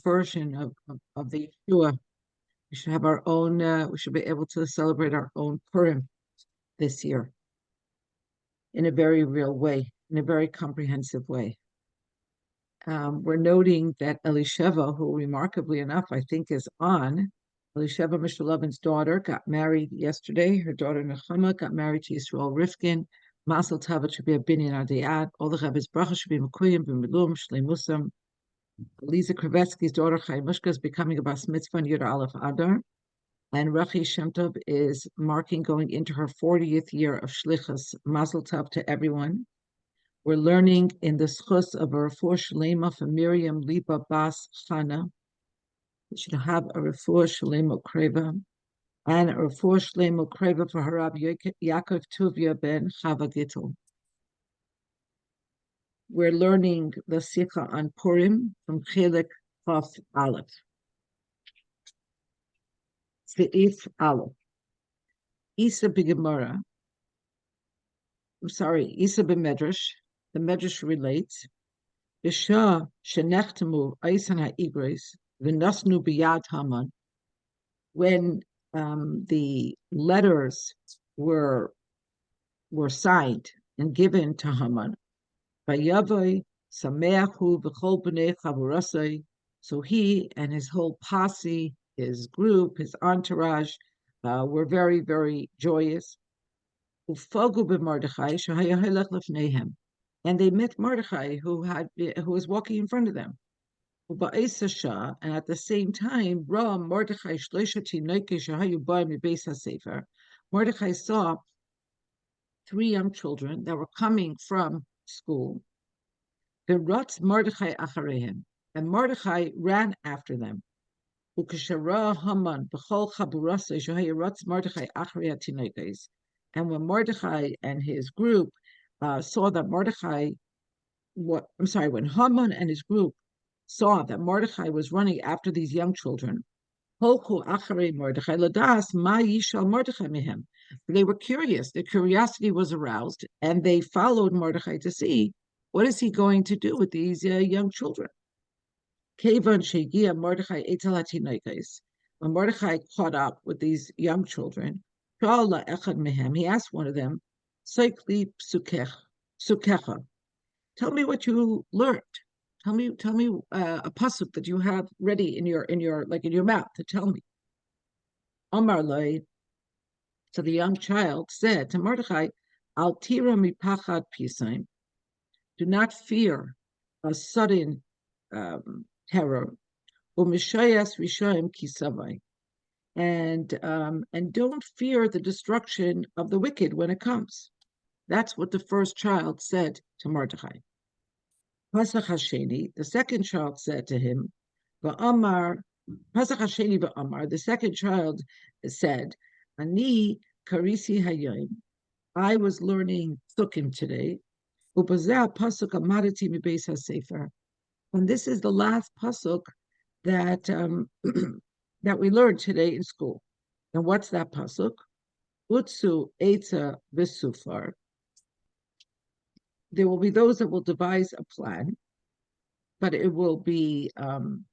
version of the Yeshua. We should have our own, we should be able to celebrate our own Purim this year in a very real way, in a very comprehensive way. We're noting that Elisheva, who remarkably enough, I think is on, Elisheva Mishulavin's daughter got married yesterday. Her daughter Nechama got married to Yisrael Rivkin. Masel Tavat should be a binyan adiyat. All the Rebbe's bracha should be mekuyim b'milum shleimusam. Lisa Kravetsky's daughter Chaymushka is becoming a bas mitzvah in Yud Aleph Adar. And Rachi Shem Tov is marking going into her 40th year of shlichus. Mazel Tov to everyone. We're learning in the schus of a refuah shlema for Miriam Liba Bas Chana. We should have a refuah shlema kreva and a refuah shlema kreva for Harab Yaakov Tuvia ben Chava Gittel. We're learning the sikha on Purim from Chelek Chaf Aleph. Seif Aleph. Isa b'Gemara. Isa b'Medrash. The Medrash relates, Bisha shenechtemu aisan ha'igres v'nasnu biyad Haman. When the letters were signed and given to Haman, vayavai sameachu v'chol b'nei chavurasai. So he and his whole posse, his group, his entourage, were very, very joyous. Ufagu b'Mordechai shehaya halech lefneihem. And they met Mordechai, who was walking in front of them. And at the same time, Mordechai saw 3 young children that were coming from school. And Mordechai ran after them. And when Mordechai and his group saw that when Haman and his group saw that Mordechai was running after these young children, they were curious. Their curiosity was aroused, and they followed Mordechai to see what is he going to do with these young children. When Mordechai caught up with these young children, he asked one of them, tell me what you learned. Tell me a pasuk that you have ready in your mouth to tell me. Omar Loi, so the young child said to Mordechai, Al tira mipachad pisaim. Do not fear a sudden terror. Umishayas rishayim kisavai. And don't fear the destruction of the wicked when it comes. That's what the first child said to Mordechai. Pasach Hasheni, the second child said to him, Pasach Hasheni v'Amar, the second child said, Ani karisi hayom, I was learning Psukim today, Upazeh pasuk amadati mibeis hasefer, and this is the last pasuk that that we learned today in school. And what's that pasuk? Utsu etza v'sufar. There will be those that will devise a plan, but it will be undone.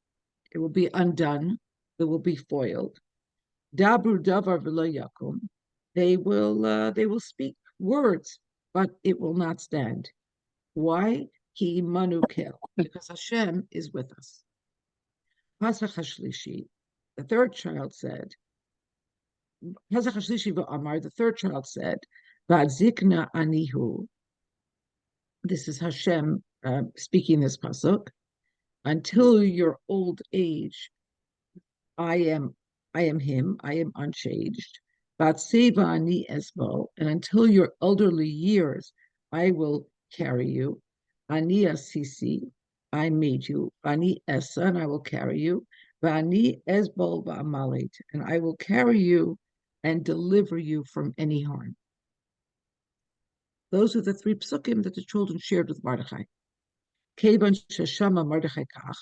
It will be foiled. Dabru davar v'lo yakum. They will speak words, but it will not stand. Why? Ki manu kel, because Hashem is with us. Pasach Hashlishi, the third child said. Pasach Hashlishi v'Amar, the third child said, V'adzikna anihu. This is Hashem speaking this pasuk. Until your old age, I am him. I am unchanged. Batseva ani esbo, and until your elderly years, I will carry you. Ani asisi, I made you. Ani esa, and I will carry you. Vani esbo va'amalit, and I will carry you and deliver you from any harm. Those are the 3 psukim that the children shared with Mordechai. Kevan sheshama Mordechai kach.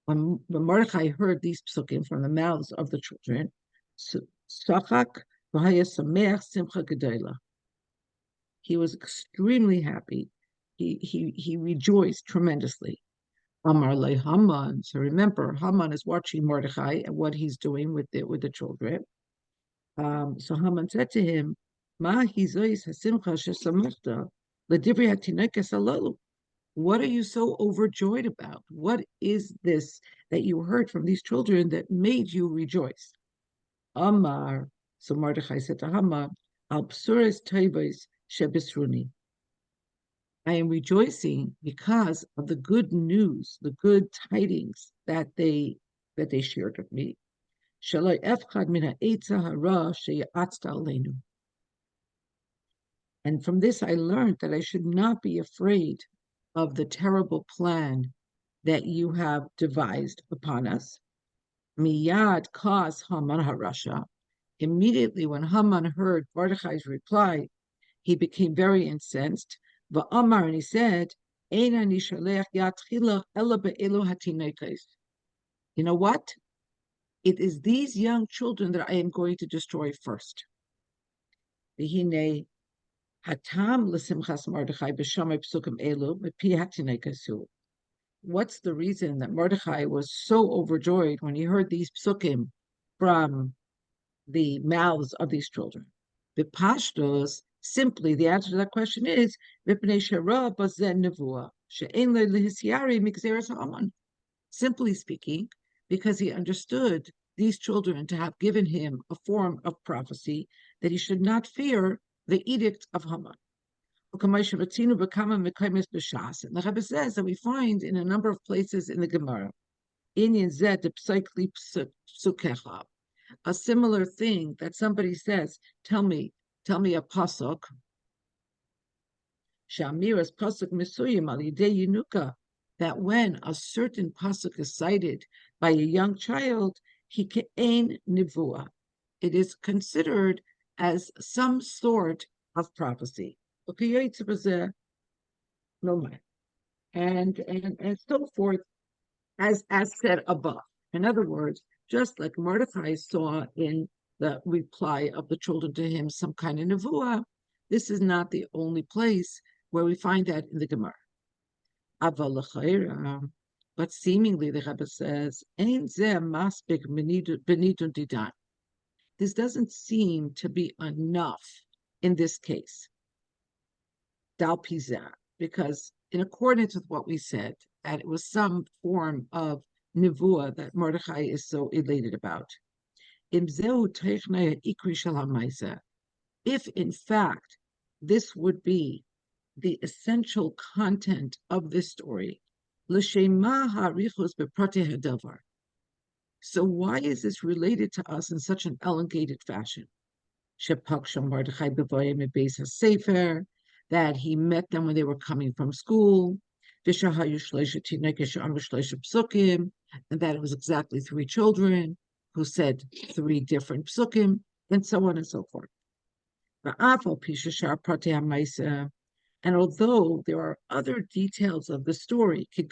When Mordechai heard these psukim from the mouths of the children, sachak v'haya sameach simcha gedola. He was extremely happy. He rejoiced tremendously. Amar le Haman. So remember, Haman is watching Mordechai and what he's doing with the children. So Haman said to him, Ma hizois hasimcha shesamachta ledivri hatinekes alalu. What are you so overjoyed about? What is this that you heard from these children that made you rejoice? Amar. So Mordechai said to Haman, Al psuris toivos shebisruni. I am rejoicing because of the good news, the good tidings that they shared with me. Shaloi efchad min ha'etza hara sheyatzta aleinu. And from this I learned that I should not be afraid of the terrible plan that you have devised upon us. Miyad kas Haman harasha. Immediately when Haman heard Mordechai's reply, he became very incensed. Va'amar, and he said, Eina nishalech yatchila ela be'elu hatinekes. You know what? It is these young children that I am going to destroy first. V'hine hatam l'simchas Mordechai b'shamay psukim elu b'pi hatinekesu. What's the reason that Mordechai was so overjoyed when he heard these psukim from the mouths of these children? The pashtos, simply the answer to that question is simply speaking, because he understood these children to have given him a form of prophecy that he should not fear the edict of Haman. And the Rebbe says that we find in a number of places in the Gemara, a similar thing that somebody says, tell me a pasuk, Shamiras pasuk misuyim al yidei yinuka, that when a certain pasuk is cited by a young child, he ke'ein nivua. It is considered as some sort of prophecy. And so forth, as said above. In other words, just like Mordechai saw in the reply of the children to him some kind of nevuah, this is not the only place where we find that in the Gemara. But seemingly the Rebbe says, this doesn't seem to be enough in this case. Because in accordance with what we said, that it was some form of nevuah that Mordechai is so elated about. If in fact this would be the essential content of this story, so why is this related to us in such an elongated fashion? That he met them when they were coming from school, and that it was exactly 3 children who said 3 different psukim, and so on and so forth. And although there are other details of the story, there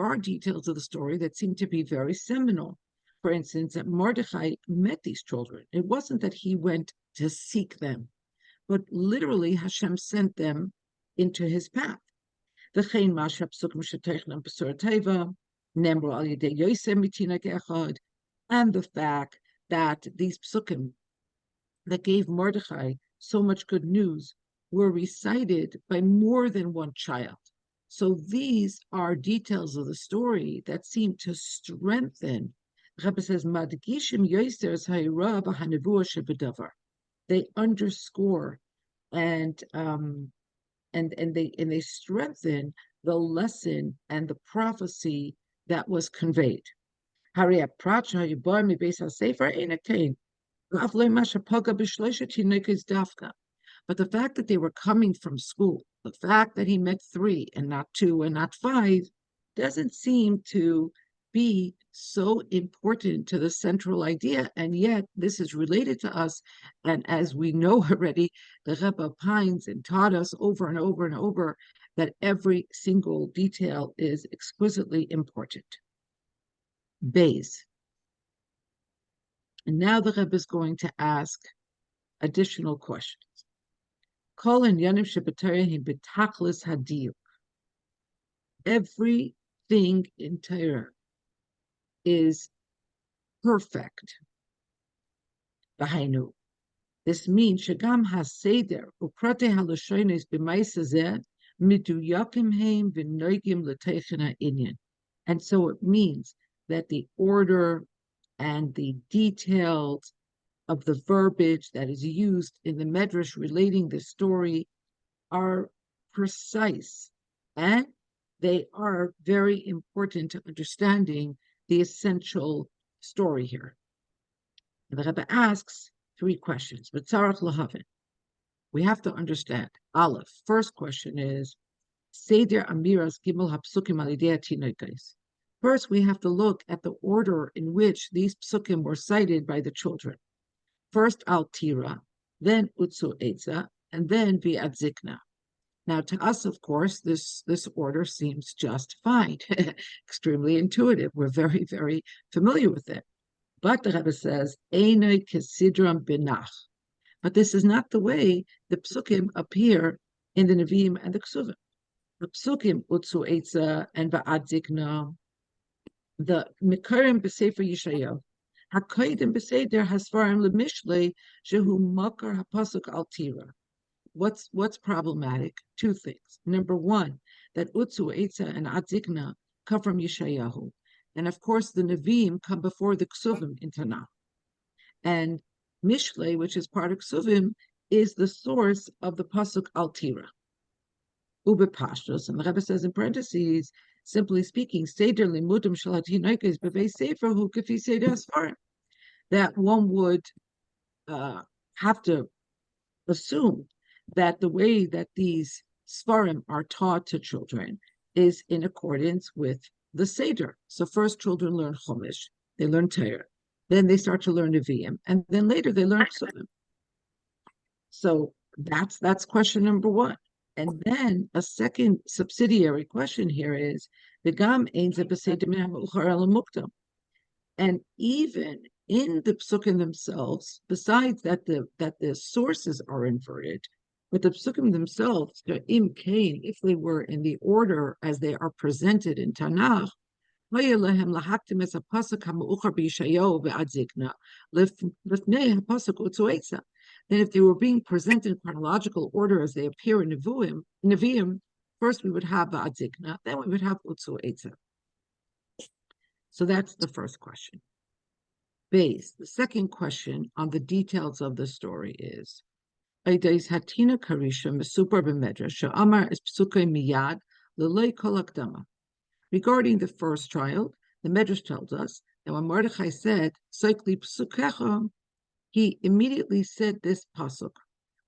are details of the story that seem to be very seminal. For instance, that Mordechai met these children. It wasn't that he went to seek them, but literally Hashem sent them into his path. And the fact that these psukim that gave Mordechai so much good news were recited by more than one child. So these are details of the story that seem to strengthen. Rebbe says, they underscore and they strengthen the lesson and the prophecy that was conveyed. But the fact that they were coming from school, the fact that he met 3 and not 2 and not 5, doesn't seem to be so important to the central idea, and yet this is related to us. And as we know already, the Rebbe pines and taught us over and over and over that every single detail is exquisitely important. Bays. And now the Rebbe is going to ask additional questions. Kol Yanim Shebetayim Betachlis Hadiyuk. Everything in Torah is perfect. Bahainu. This means Shagam HaSeder Uprate HaLashonis B'Maisa Zeh Miduyakim Heim V'Noigim L'Teichen HaInyan. And so it means that the order and the details of the verbiage that is used in the Medrash relating the story are precise, and they are very important to understanding the essential story here. And the Rebbe asks 3 questions. But Tzarach Lahavin, we have to understand. Aleph, first question is Seder Amiras Gimel Hapsukim Alidei Tinoikais. First, we have to look at the order in which these psukim were cited by the children. First Al Tira, then Utsu Eitza, and then Bi'ad Zikna. Now, to us, of course, this order seems just fine, extremely intuitive. We're very, very familiar with it. But the Rebbe says, Einoi Kesidram Binach. But this is not the way the psukim appear in the Nevi'im and the Ksuvim. The psukim Utsu Eitza and Ba'ad Zikna, the Mikarim B'Sefer Yeshayahu, HaKoidim B'Seder Hasfarim Lemishlei Shehu Makar HaPasuk Al Tira. What's problematic? 2 things. Number 1, that Utsu Eitza and Adzikna come from Yeshayahu. And of course, the Nevi'im come before the Ksuvim in Tanakh. And Mishlei, which is part of Ksuvim, is the source of the Pasuk Al Tira. Ube Pashtos, and the Rebbe says in parentheses, simply speaking, Seder Limudim Shalatinoikes Bevei Sefer Hu Kefi Seder Asfarim. That one would have to assume that the way that these Sfarim are taught to children is in accordance with the Seder. So first children learn Chumash, they learn Torah, then they start to learn Nevi'im, and then later they learn Psukim. So that's question number 1. And then a second subsidiary question here is, V'gam ein ze b'seder min ha'meuchar el ha'mukdam. And even in the psukim themselves, besides that the sources are inverted, but the psukim themselves, if they were in the order as they are presented in Tanakh, then if they were being presented in chronological order as they appear in Nevi'im, first we would have Ba'ad Zikna, then we would have Utsu Eitza. So that's the first question. The second question on the details of the story is, Hatina Karisha Mesupar B'Medrash Sha'amar es Psukei Miyad L'lei Kol Akdama. Regarding the first child, the Medrash tells us that when Mordechai said, Soikli Psukecha, he immediately said this pasuk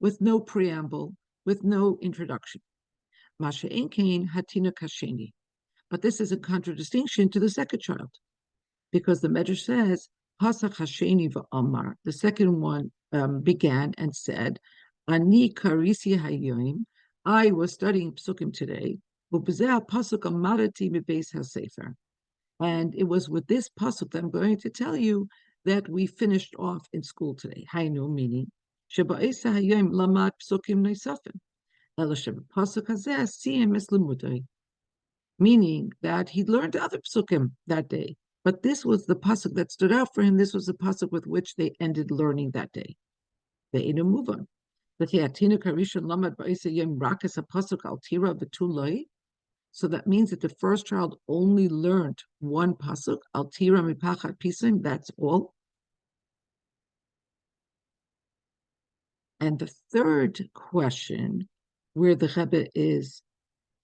with no preamble, with no introduction. Masha Enkein Hatina Kasheni. But this is a contradistinction to the second child, because the Medrash says, Pasach Hasheni v'Amar, the second one began and said, Ani Karisi Hayoim, I was studying Psukim today, pasuk amarati mibeis hasefer. And it was with this pasuk that I'm going to tell you that we finished off in school today. Hainu, meaning, Sheba'esa hayom lamad psukim noisafim. Ela sheba'pasuk hazeh siyem es limudai. Meaning that he learned other psukim that day. But this was the pasuk that stood out for him. This was the pasuk with which they ended learning that day. They inu move on. So that means that the first child only learned one pasuk, al tira mipachat pisim, that's all. And the third question, where the Rebbe is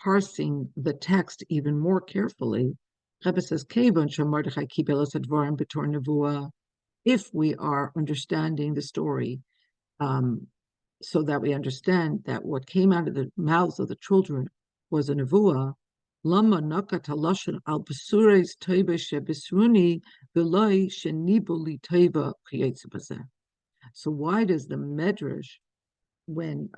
parsing the text even more carefully, Rebbe says, if we are understanding the story, so that we understand that what came out of the mouths of the children was a nevuah, lama nakat halashon al besures teiba shebisruni v'loi shenibuli teiba kiyetze bazeh. So why does the Medrash, when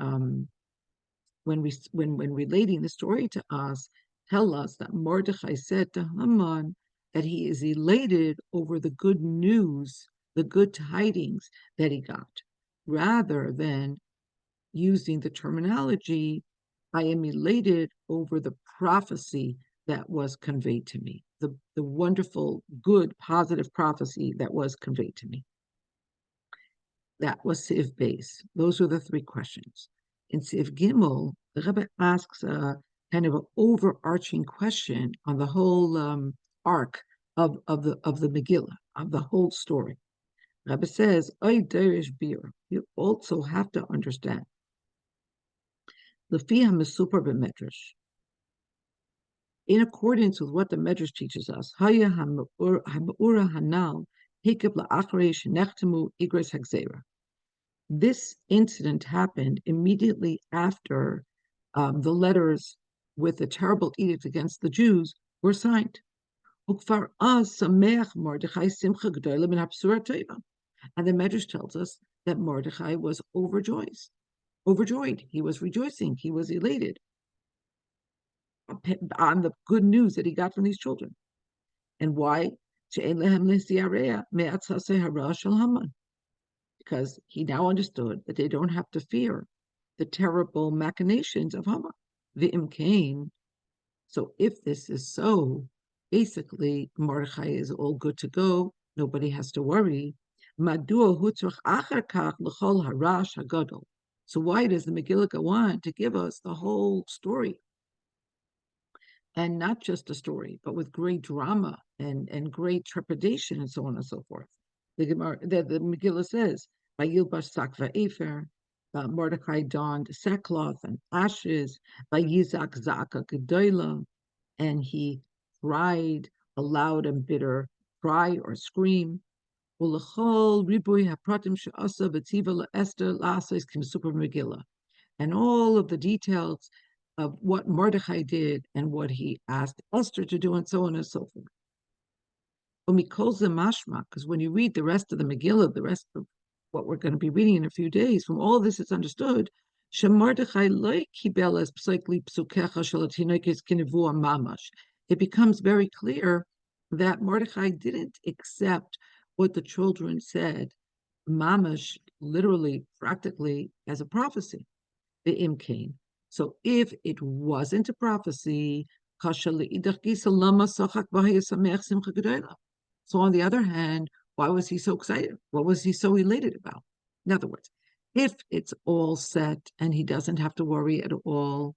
relating the story to us, tell us that Mordechai said to Haman that he is elated over the good news, the good tidings that he got, rather than using the terminology, I am elated over the prophecy that was conveyed to me, the wonderful, good, positive prophecy that was conveyed to me. That was Siv Base. Those were the three questions. In Siv Gimel, the Rebbe asks a kind of an overarching question on the whole arc of the Megillah, of the whole story. Rebbe says, "Oy derish bir." You also have to understand. Lefi ha-mesupar b'medrash. In accordance with what the Medrash teaches us, Haya ha-me'ura hanal hikab la'achrei shenechtemu igros hagzera. This incident happened immediately after the letters with the terrible edict against the Jews were signed. And the Medrash tells us that Mordechai was overjoyed. He was rejoicing. He was elated on the good news that he got from these children. And why? Because he now understood that they don't have to fear the terrible machinations of Haman. V'im kain. So if this is so, basically Mordechai is all good to go. Nobody has to worry. Madua hutzrach achar kach l'chol harash hagadol. So why does the Megillah go on to give us the whole story? And not just a story, but with great drama and great trepidation and so on and so forth. The Megillah says, Vayilbash sak va'efer, Mordecai donned sackcloth and ashes, Vayizak zaka gedola, and he cried a loud and bitter cry or scream. Ulachol ribui hapratim she'asa v'tziva la'ester la'asais kim super Megillah. And all of the details of what Mordechai did and what he asked Esther to do and so on and so forth. Because when you read the rest of the Megillah, the rest of what we're going to be reading in a few days, from all this it's understood, it becomes very clear that Mordechai didn't accept what the children said, mamash, literally, practically, as a prophecy, the imkain. So if it wasn't a prophecy, so on the other hand, why was he so excited? What was he so elated about? In other words, if it's all set and he doesn't have to worry at all,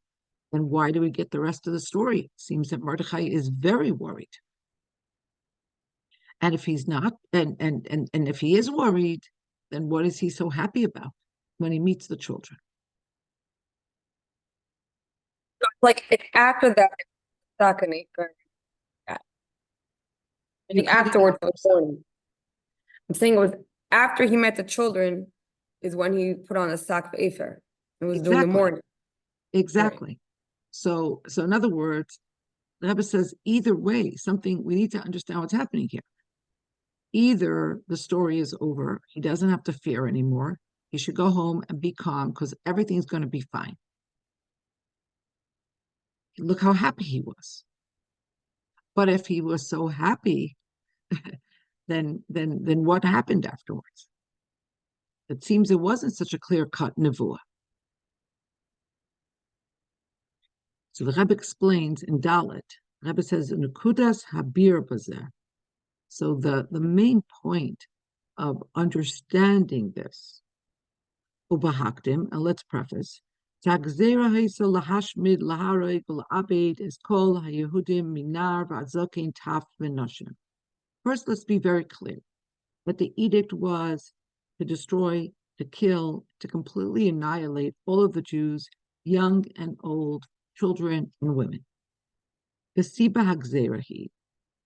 then why do we get the rest of the story? It seems that Mordechai is very worried. And if he's not, and if he is worried, then what is he so happy about when he meets the children? Like after that, balcony, afterwards, I'm saying it was after he met the children is when he put on a sack of Afer. It was during the morning. Exactly. Right. So in other words, the Rebbe says either way, something we need to understand what's happening here. Either the story is over, he doesn't have to fear anymore. He should go home and be calm because everything's going to be fine. Look how happy he was. But if he was so happy, then what happened afterwards? It seems it wasn't such a clear-cut nevuah. So the Rebbe explains in Dalet, the Rebbe says, Nukudas habir bazer. So the main point of understanding this, ubahaktim, and let's preface, Tagzera haisa lahashmid lahareg l'abed is kol hayehudim minar v'azokin taf v'noshim. First, let's be very clear that the edict was to destroy, to kill, to completely annihilate all of the Jews, young and old, children and women. The Siba Hagzerahi.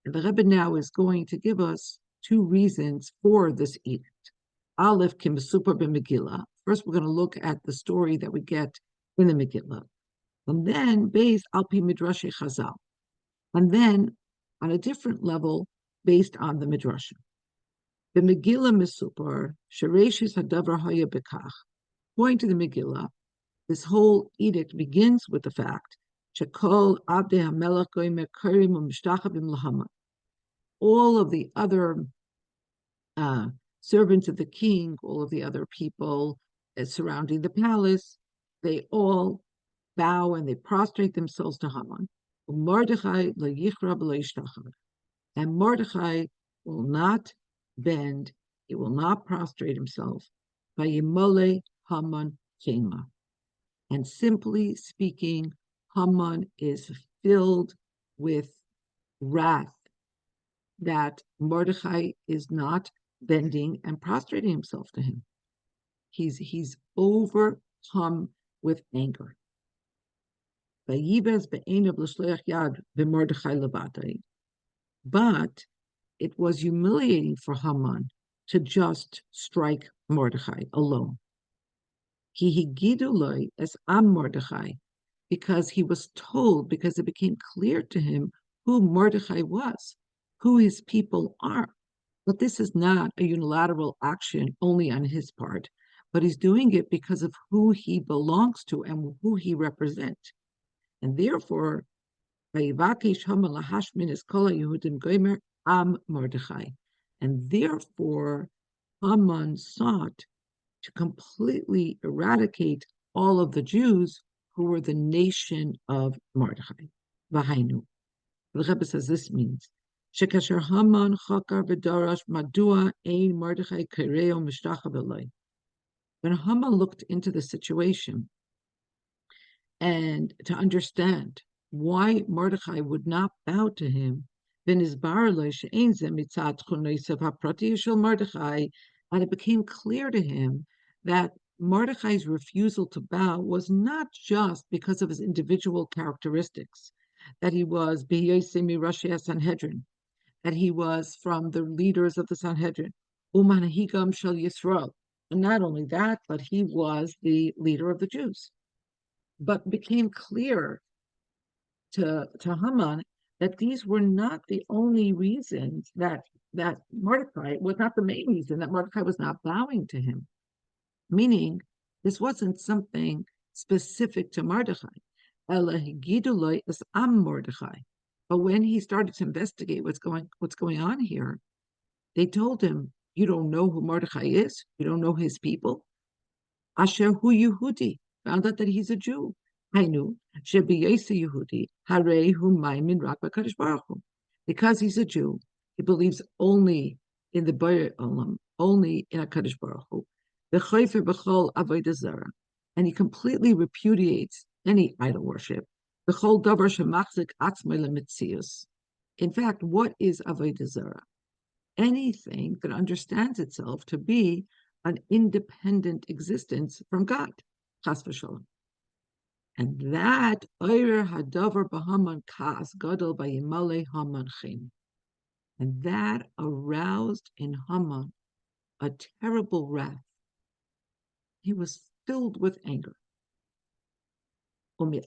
And the Rebbe now is going to give us two reasons for this edict. Aleph kim super b'Megillah. First, we're going to look at the story that we get in the Megillah. And then, based alpi midrash Chazal. And then, on a different level, based on the midrash. The Megillah misupar shereshis hadavar haya bekach. According to the Megillah, this whole edict begins with the fact shekol abdei hamelach goyim karim u'mishtachavim lahama. All of the other servants of the king, all of the other people surrounding the palace, they all bow and they prostrate themselves to Haman. And Mordechai will not bend, he will not prostrate himself. Vayimole Haman Chema. And simply speaking, Haman is filled with wrath that Mordechai is not bending and prostrating himself to him. He's overcome with anger. But it was humiliating for Haman to just strike Mordechai alone. He higiduloi as Am Mordechai, because he was told, because it became clear to him who Mordechai was, who his people are. But this is not a unilateral action only on his part, but he's doing it because of who he belongs to and who he represents. And therefore, Am Mordechai. And therefore, Haman sought to completely eradicate all of the Jews who were the nation of Mordechai. Vahainu. The Rebbe says this means Shekasher Haman Chakar V'Darash Madua Ein Mordechai Kereo Mishtachav Eloi. When Haman looked into the situation and to understand why Mordechai would not bow to him, and it became clear to him that Mordechai's refusal to bow was not just because of his individual characteristics, that he was B'yosemi Rashi Sanhedrin, that he was from the leaders of the Sanhedrin, Umanahigam Shel Yisrael. And not only that, but he was the leader of the Jews. But became clear to Haman that these were not the only reasons that Mordecai was not the main reason that Mordecai was not bowing to him. Meaning, this wasn't something specific to Mordecai. Is Am Mordechai. But when he started to investigate what's going on here, they told him, "You don't know who Mordechai is. You don't know his people. Asher hu Yehudi." Found out that he's a Jew. Hainu shebiyesa Yehudi harei hu maimin rak b'kadosh baruch hu. Because he's a Jew, he believes only in the Borei Olam, only in HaKadosh Baruch Hu. V'chofer b'chol avodah zarah, and he completely repudiates any idol worship. B'chol davar shemachzik atzmei lemitzius. In fact, what is avodah zarah? Anything that understands itself to be an independent existence from God. Chas v'sholom. And that oirer hadavar b'haman kas gadol v'yimale Haman chem. And that aroused in Haman a terrible wrath. He was filled with anger. And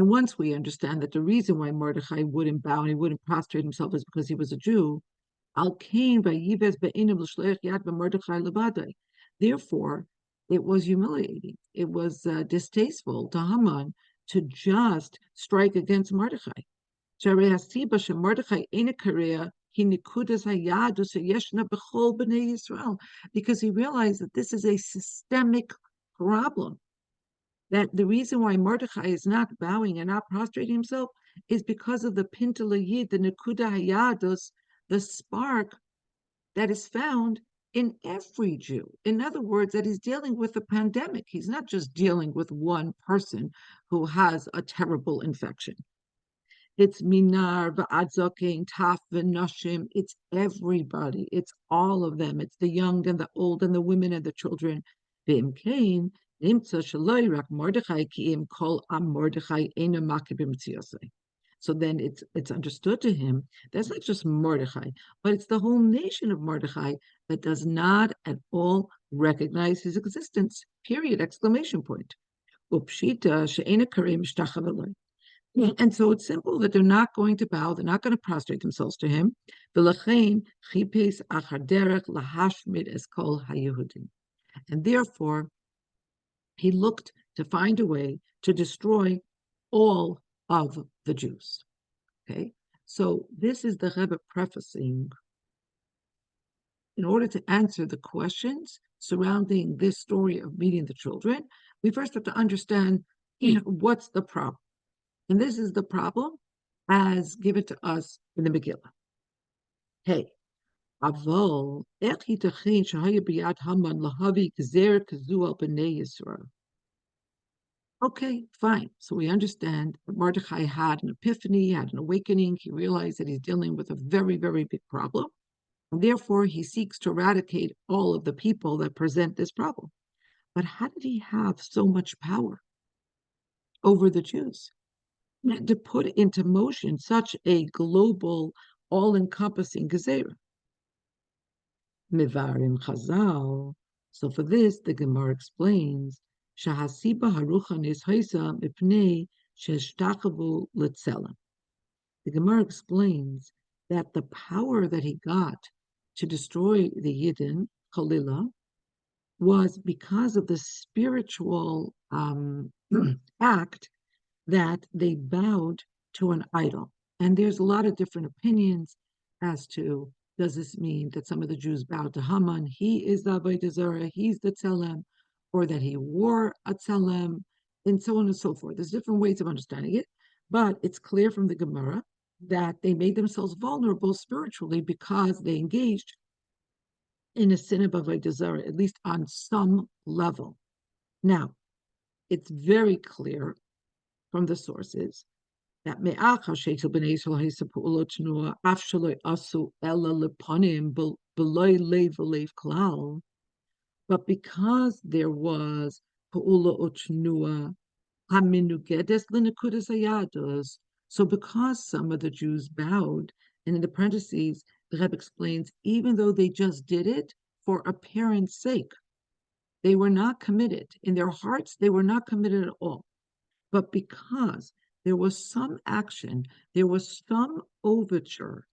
once we understand that the reason why Mordechai wouldn't bow and he wouldn't prostrate himself is because he was a Jew, therefore, it was humiliating. It was distasteful to Haman to just strike against Mordechai. Because he realized that this is a systemic problem. That the reason why Mordechai is not bowing and not prostrating himself is because of the Pintele Yid, the Nekuda Hayadus, the spark that is found in every Jew. In other words, that he's dealing with a pandemic. He's not just dealing with one person who has a terrible infection. It's minar, v'adzokin, taf, v'noshim. It's everybody. It's all of them. It's the young and the old and the women and the children. V'imkein, nimtza shaloi rak Mordechai ki im kol am Mordechai ena makibim tziyosei. So then it's understood to him that's not just Mordechai, but it's the whole nation of Mordechai that does not at all recognize his existence. Period! Exclamation point. Upshita she'ena kareim shtachav eloi. And so it's simple that they're not going to bow, they're not going to prostrate themselves to him. And therefore, he looked to find a way to destroy all of the Jews. Okay, so this is the Rebbe prefacing in order to answer the questions surrounding this story of meeting the children, we first have to understand, what's the problem. And this is the problem as given to us in the Megillah. Hey, Aval, איך ייתכן שהיה ביד המן להביא גזר כזו על בני Yisrael? Okay, fine. So we understand that Mordechai had an epiphany, had an awakening. He realized that he's dealing with a very, very big problem. And therefore, he seeks to eradicate all of the people that present this problem. But how did he have so much power over the Jews? To put into motion such a global, all-encompassing gezerah. Mivarim Chazal. So for this, the Gemara explains, Shahasiba Haruchan is Haisa Mipnei Sheshtachavu Litzelam. The Gemara explains that the power that he got to destroy the Yidden, Chalila, was because of the spiritual act that they bowed to an idol. And there's a lot of different opinions as to, does this mean that some of the Jews bowed to Haman? He is the Avodah Zarah, he's the Tzelem, or that he wore a Tzelem, and so on and so forth. There's different ways of understanding it, but it's clear from the Gemara that they made themselves vulnerable spiritually because they engaged in a sin of Avodah Zarah, at least on some level. Now, it's very clear from the sources that me'achar shekel b'nei Yisrael ha'isa pa'ulot shnua af shaloi asu ela leponim b'loi lev v'lev klal, but because there was pa'ulot shnua haminugedes l'nekudas hayados, so because some of the Jews bowed, and in the parentheses, the Rebbe explains, even though they just did it for appearance sake, they were not committed. In their hearts, they were not committed at all. But because there was some action, there was some overture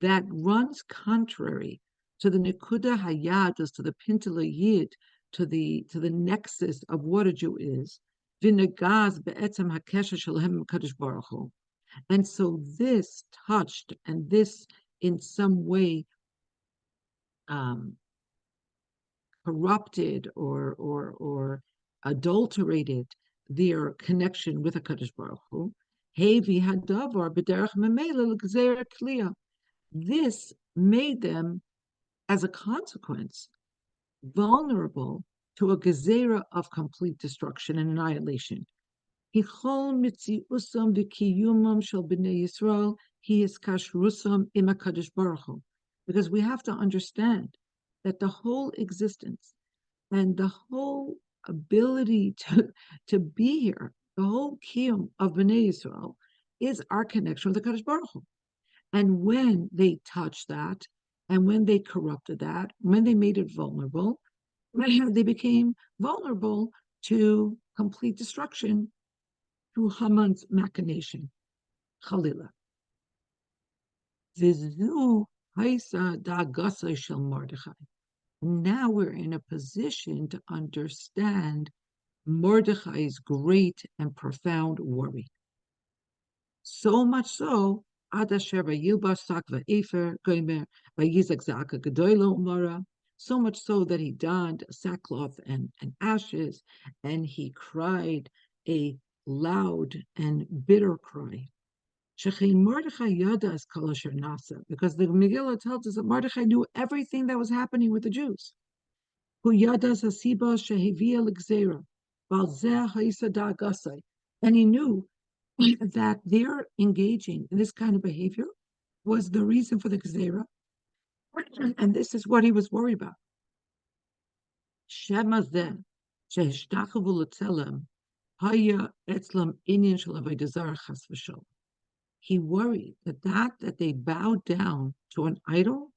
that runs contrary to the Nekuda Hayadas, to the Pintele Yid, to the nexus of what a Jew is, Vinagaz be'etzem hakesher shalhem kadosh baruch hu. And so this touched, and this in some way corrupted or adulterated their connection with HaKadosh Baruch Hu. Hevi hadavar b'derech memela l'gzeira kliya. This made them, as a consequence, vulnerable to a gezerah of complete destruction and annihilation. Hichol mitziusam v'kiyumam shel b'nei Yisrael he is kashrusam im HaKadosh Baruch Hu. Because we have to understand that the whole existence and the whole ability to be here, the whole kiyum of Bnei Yisrael, is our connection with the Kadosh Baruch Hu. And when they touched that, and when they corrupted that, when they made it vulnerable, they became vulnerable to complete destruction through Haman's machination, Chalila. Vizu haisa da'gasa shel Mordechai. Now we're in a position to understand Mordechai's great and profound worry. So much so, so much so that he donned sackcloth and ashes, and he cried a loud and bitter cry. Because the Megillah tells us that Mordechai knew everything that was happening with the Jews. And he knew that their engaging in this kind of behavior was the reason for the Gezerah. And this is what he was worried about. He worried that they bowed down to an idol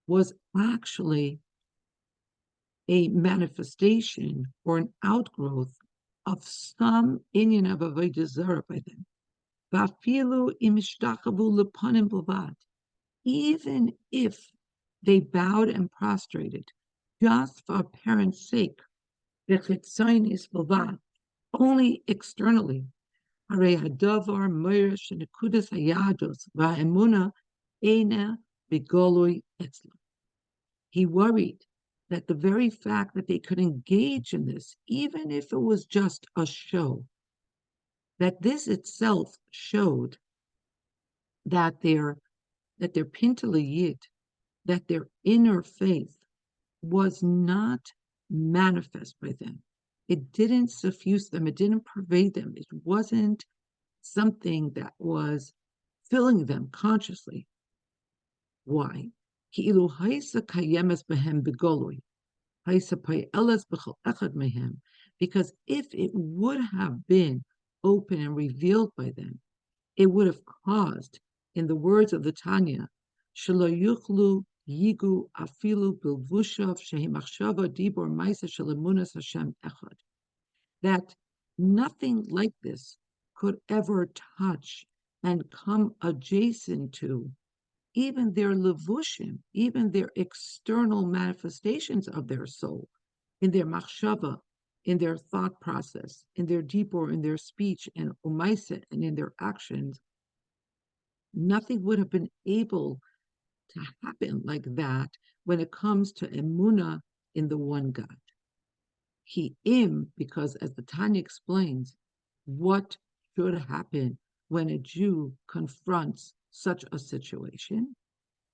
was actually a manifestation or an outgrowth of some inyan of avodah zarah by them. Even if they bowed and prostrated just for apparent sake, only externally. He worried that the very fact that they could engage in this, even if it was just a show, that this itself showed that their pintaliyid, that their inner faith was not manifest by them. It didn't suffuse them, it didn't pervade them, it wasn't something that was filling them consciously. Why? Because if it would have been open and revealed by them, it would have caused, in the words of the Tanya, shelo yuchlu yigu afilu bilvushav shehi machshava dibor maisa shel emunas Hashem echad, that nothing like this could ever touch and come adjacent to even their levushim, even their external manifestations of their soul, in their machshava, in their thought process, in their dibor, in their speech, and umaisa, and in their actions. Nothing would have been able to happen like that when it comes to emuna in the one God. Because as the Tanya explains, what should happen when a Jew confronts such a situation?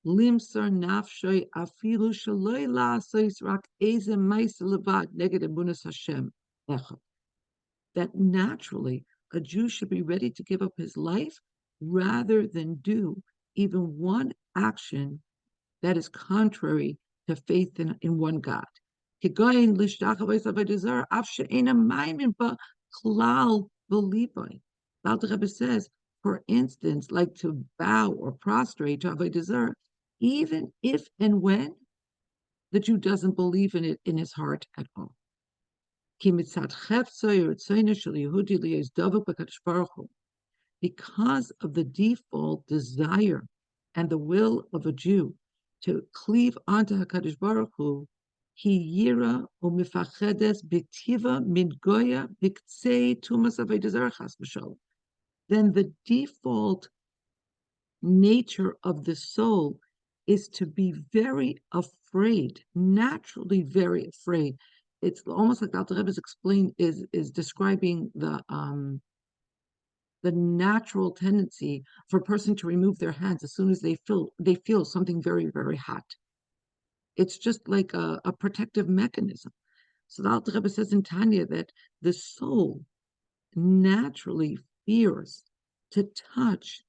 Limsar nafshoy afilu shaloi la'asois rak eze ma'ase levad neged emunas Hashem echad. That naturally a Jew should be ready to give up his life rather than do even one action that is contrary to faith in one God. Alter Rebbe says, for instance, like to bow or prostrate to Avodah Zarah, even if and when the Jew doesn't believe in it in his heart at all. Because of the default desire and the will of a Jew to cleave onto HaKadosh Baruch Hu, he yira u'mifachedes b'tiva min goya b'ktzei tumas avodah zarah chas v'shalom. Then the default nature of the soul is to be very afraid, naturally very afraid. It's almost like Alter Rebbe is describing the natural tendency for a person to remove their hands as soon as they feel something very, very hot. It's just like a protective mechanism. So the Alter Rebbe says in Tanya that the soul naturally fears to touch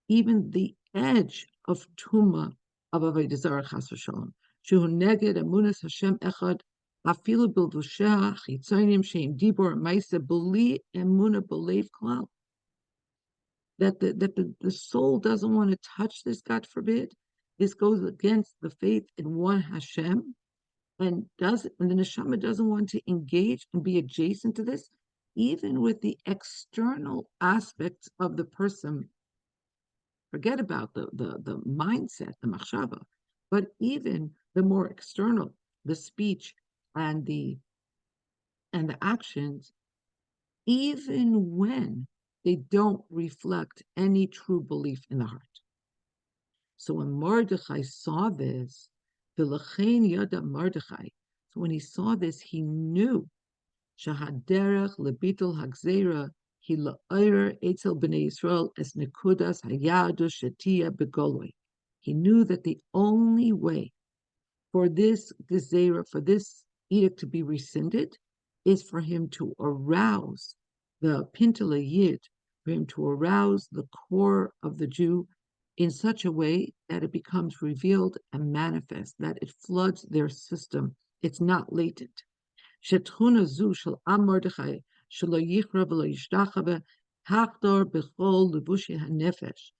even the edge of Tuma of Avodah Zarah Chas V'Shalom. Shehu neged emunas Hashem echad afilu bilvusheha chitzonim sheim dibor ma'ase b'li emuna b'leiv klal. That the soul doesn't want to touch this, God forbid. This goes against the faith in one Hashem, and the neshama doesn't want to engage and be adjacent to this, even with the external aspects of the person. Forget about the mindset, the machshava, but even the more external, the speech and the actions, even when they don't reflect any true belief in the heart. So when Mordechai saw this, v'lechein yada Mordechai, so when he saw this, he knew shahaderech lebitul hagzera he la'orer etzel b'nei Yisrael es nekudas hayadu shetia begoloi. He knew that the only way for this gezerah, for this edict to be rescinded, is for him to arouse the pintele yid, for him to arouse the core of the Jew in such a way that it becomes revealed and manifest, that it floods their system. It's not latent. Shetchuna zu shel am Mordechai shelo yichra v'lo yishtachave hachdor b'chol levushi hanefesh.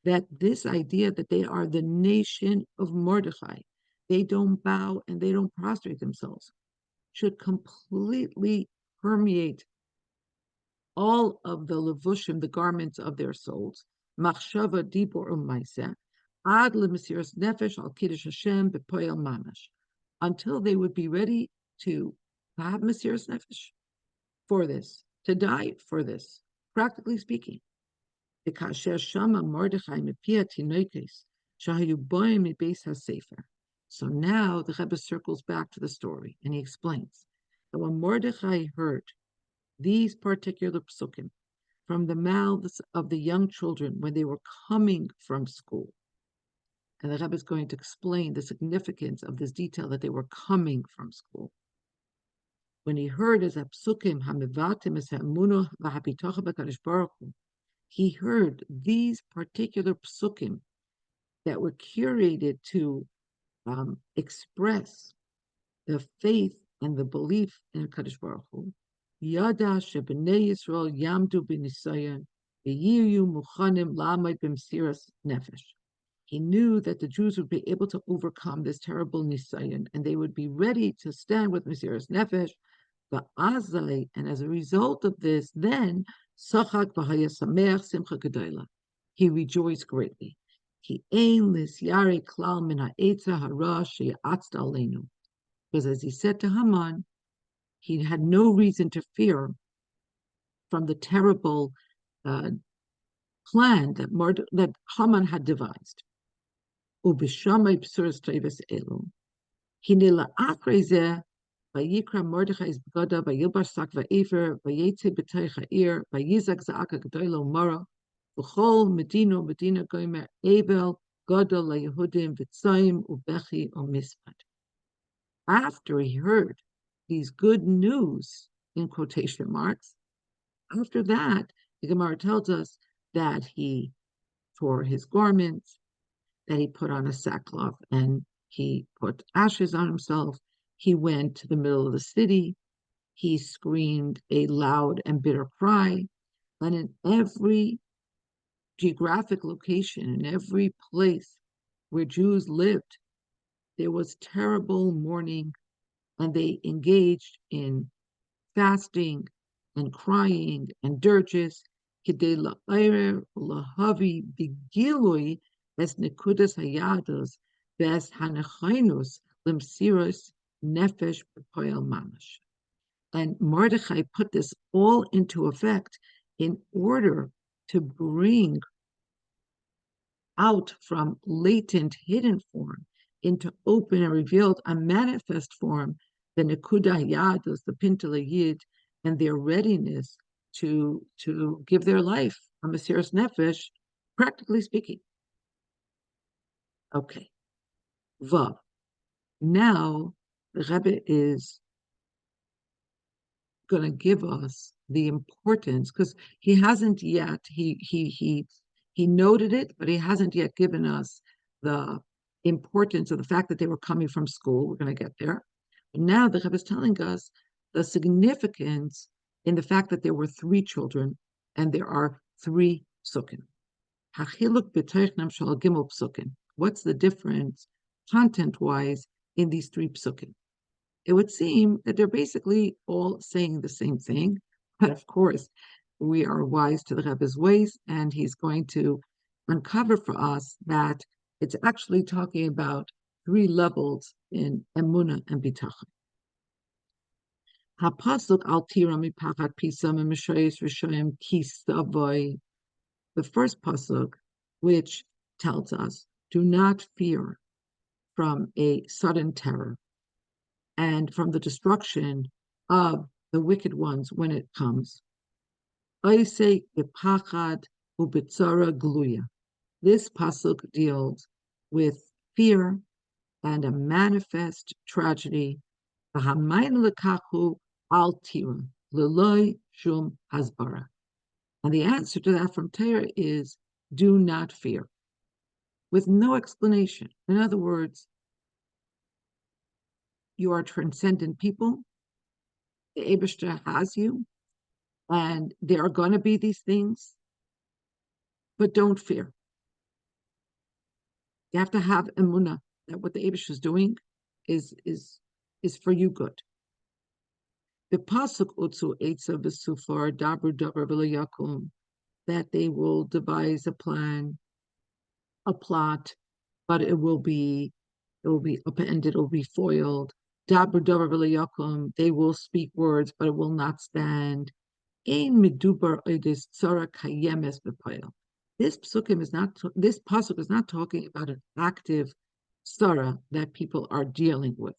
That this idea that they are the nation of Mordechai, they don't bow and they don't prostrate themselves, should completely permeate all of the levushim, the garments of their souls, machshava dibor u'maiseh, ad lemesiras nefesh al kiddush Hashem b'poyel mamash, until they would be ready to have mesiras nefesh for this, to die for this, practically speaking. Because shama Mordechai mepia tinoikes shahayu boim mibeis hasefer, So now the Rebbe circles back to the story and he explains that when Mordechai heard these particular psukim from the mouths of the young children when they were coming from school, and the Rebbe is going to explain the significance of this detail that they were coming from school. When he heard as a psukim hamivatim es ha'emunah v'hapitocha b'kadosh baruch hu, he heard these particular psukim that were curated to express the faith and the belief in Kadosh Baruch Hu. Yada shebnei Yisrael yamdu b'nisayon v'yiyu muchanim la'amay b'msiras nefesh. He knew that the Jews would be able to overcome this terrible nisayon, and they would be ready to stand with msiras nefesh. Va'azai, and as a result of this, then sachak v'haya sameach simcha gedola. He rejoiced greatly. He ein lis yare klal min ha'etza hara she'atzta aleinu. Because as he said to Haman, he had no reason to fear from the terrible plan that Haman had devised. Ubishamay b'suras toivas elu. Hine la'achrei zeh vayikra Mordechai's b'goda vayilbash sak va'efer vayetze b'toich ha'ir vayizak za'aka g'doilo mara v'chol medina goymer Abel goda laYehudim v'tzayim ubechi u'mispat. After he heard these good news, in quotation marks, after that, the Gemara tells us that he tore his garments, that he put on a sackcloth and he put ashes on himself. He went to the middle of the city. He screamed a loud and bitter cry. And in every geographic location, in every place where Jews lived, there was terrible mourning, and they engaged in fasting and crying and dirges, kidei la'arer lahavi bigilui es nekudas hayados ves hanachinus limsiros nefesh b'poyel mamash. And Mordechai put this all into effect in order to bring out from latent, hidden form into open and revealed, a manifest form, the Nekuda Yados, the Pintele Yid, and their readiness to give their life on Mesiras Nefesh, practically speaking. Okay. Vav. Now, the Rebbe is going to give us the importance, because he hasn't yet, he noted it, but he hasn't yet given us the importance of the fact that they were coming from school. We're going to get there. But now the Rebbe is telling us the significance in the fact that there were 3 children and there are 3 psukim. What's the difference content-wise in these 3 psukim? It would seem that they're basically all saying the same thing, but of course, we are wise to the Rebbe's ways, and he's going to uncover for us that it's actually talking about 3 levels in Emunah and Bitachon. Hapasuk al tira mipachat pisam and mishayis rishayim kisavoy. The first pasuk, which tells us, do not fear from a sudden terror and from the destruction of the wicked ones when it comes. Oisei b'pachad u'b'tzara gluya. This pasuk deals with fear and a manifest tragedy. V'hamayin lekachu al tira l'loi shum hasbara. And the answer to that from Torah is, do not fear, with no explanation. In other words, you are transcendent people. The Eibishter has you, and there are going to be these things, but don't fear. You have to have emunah that what the Eibishter is doing is for you good. The pasuk utzu eitza v'sufar dabru davar v'leyakum, that they will devise a plan, a plot, but it will be upended, it will be foiled. Dabru davar v'leyakum, they will speak words, but it will not stand. Ein midubar oidis tzara kayemes b'poyel. This pasuk is not talking about an active Sarah that people are dealing with.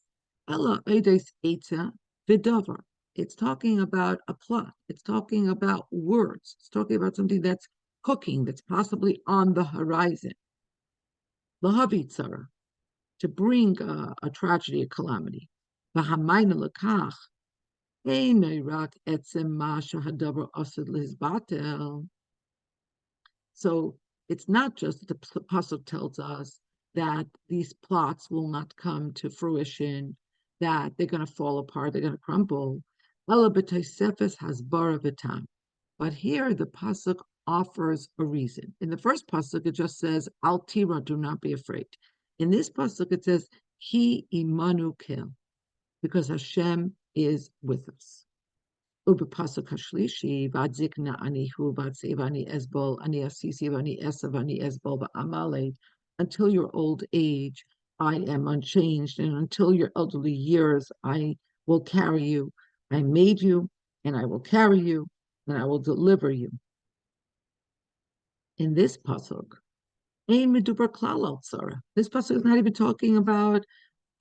Ella eides eta vidover. It's talking about a plot. It's talking about words. It's talking about something that's cooking, that's possibly on the horizon. Lahavitzara, to bring a tragedy, a calamity. V'hamayna lekach, einay rak etzem ma shehadavar osed lizbatel. So it's not just that the pasuk tells us that these plots will not come to fruition, that they're going to fall apart, they're going to crumble. Ela b'tosefes hasbara v'tam. But here the pasuk offers a reason. In the first pasuk, it just says, "Al tira, do not be afraid." In this pasuk, it says, "Ki imanu kel," because Hashem is with us. Ubipasuk hashlishi, vadzikna anihu, vatsevani esbol, ani asisi, vani esavani esbol, va'amale. Until your old age, I am unchanged, and until your elderly years, I will carry you. I made you, and I will carry you, and I will deliver you. In this pasuk, ein medubar klal al tzara. This pasuk is not even talking about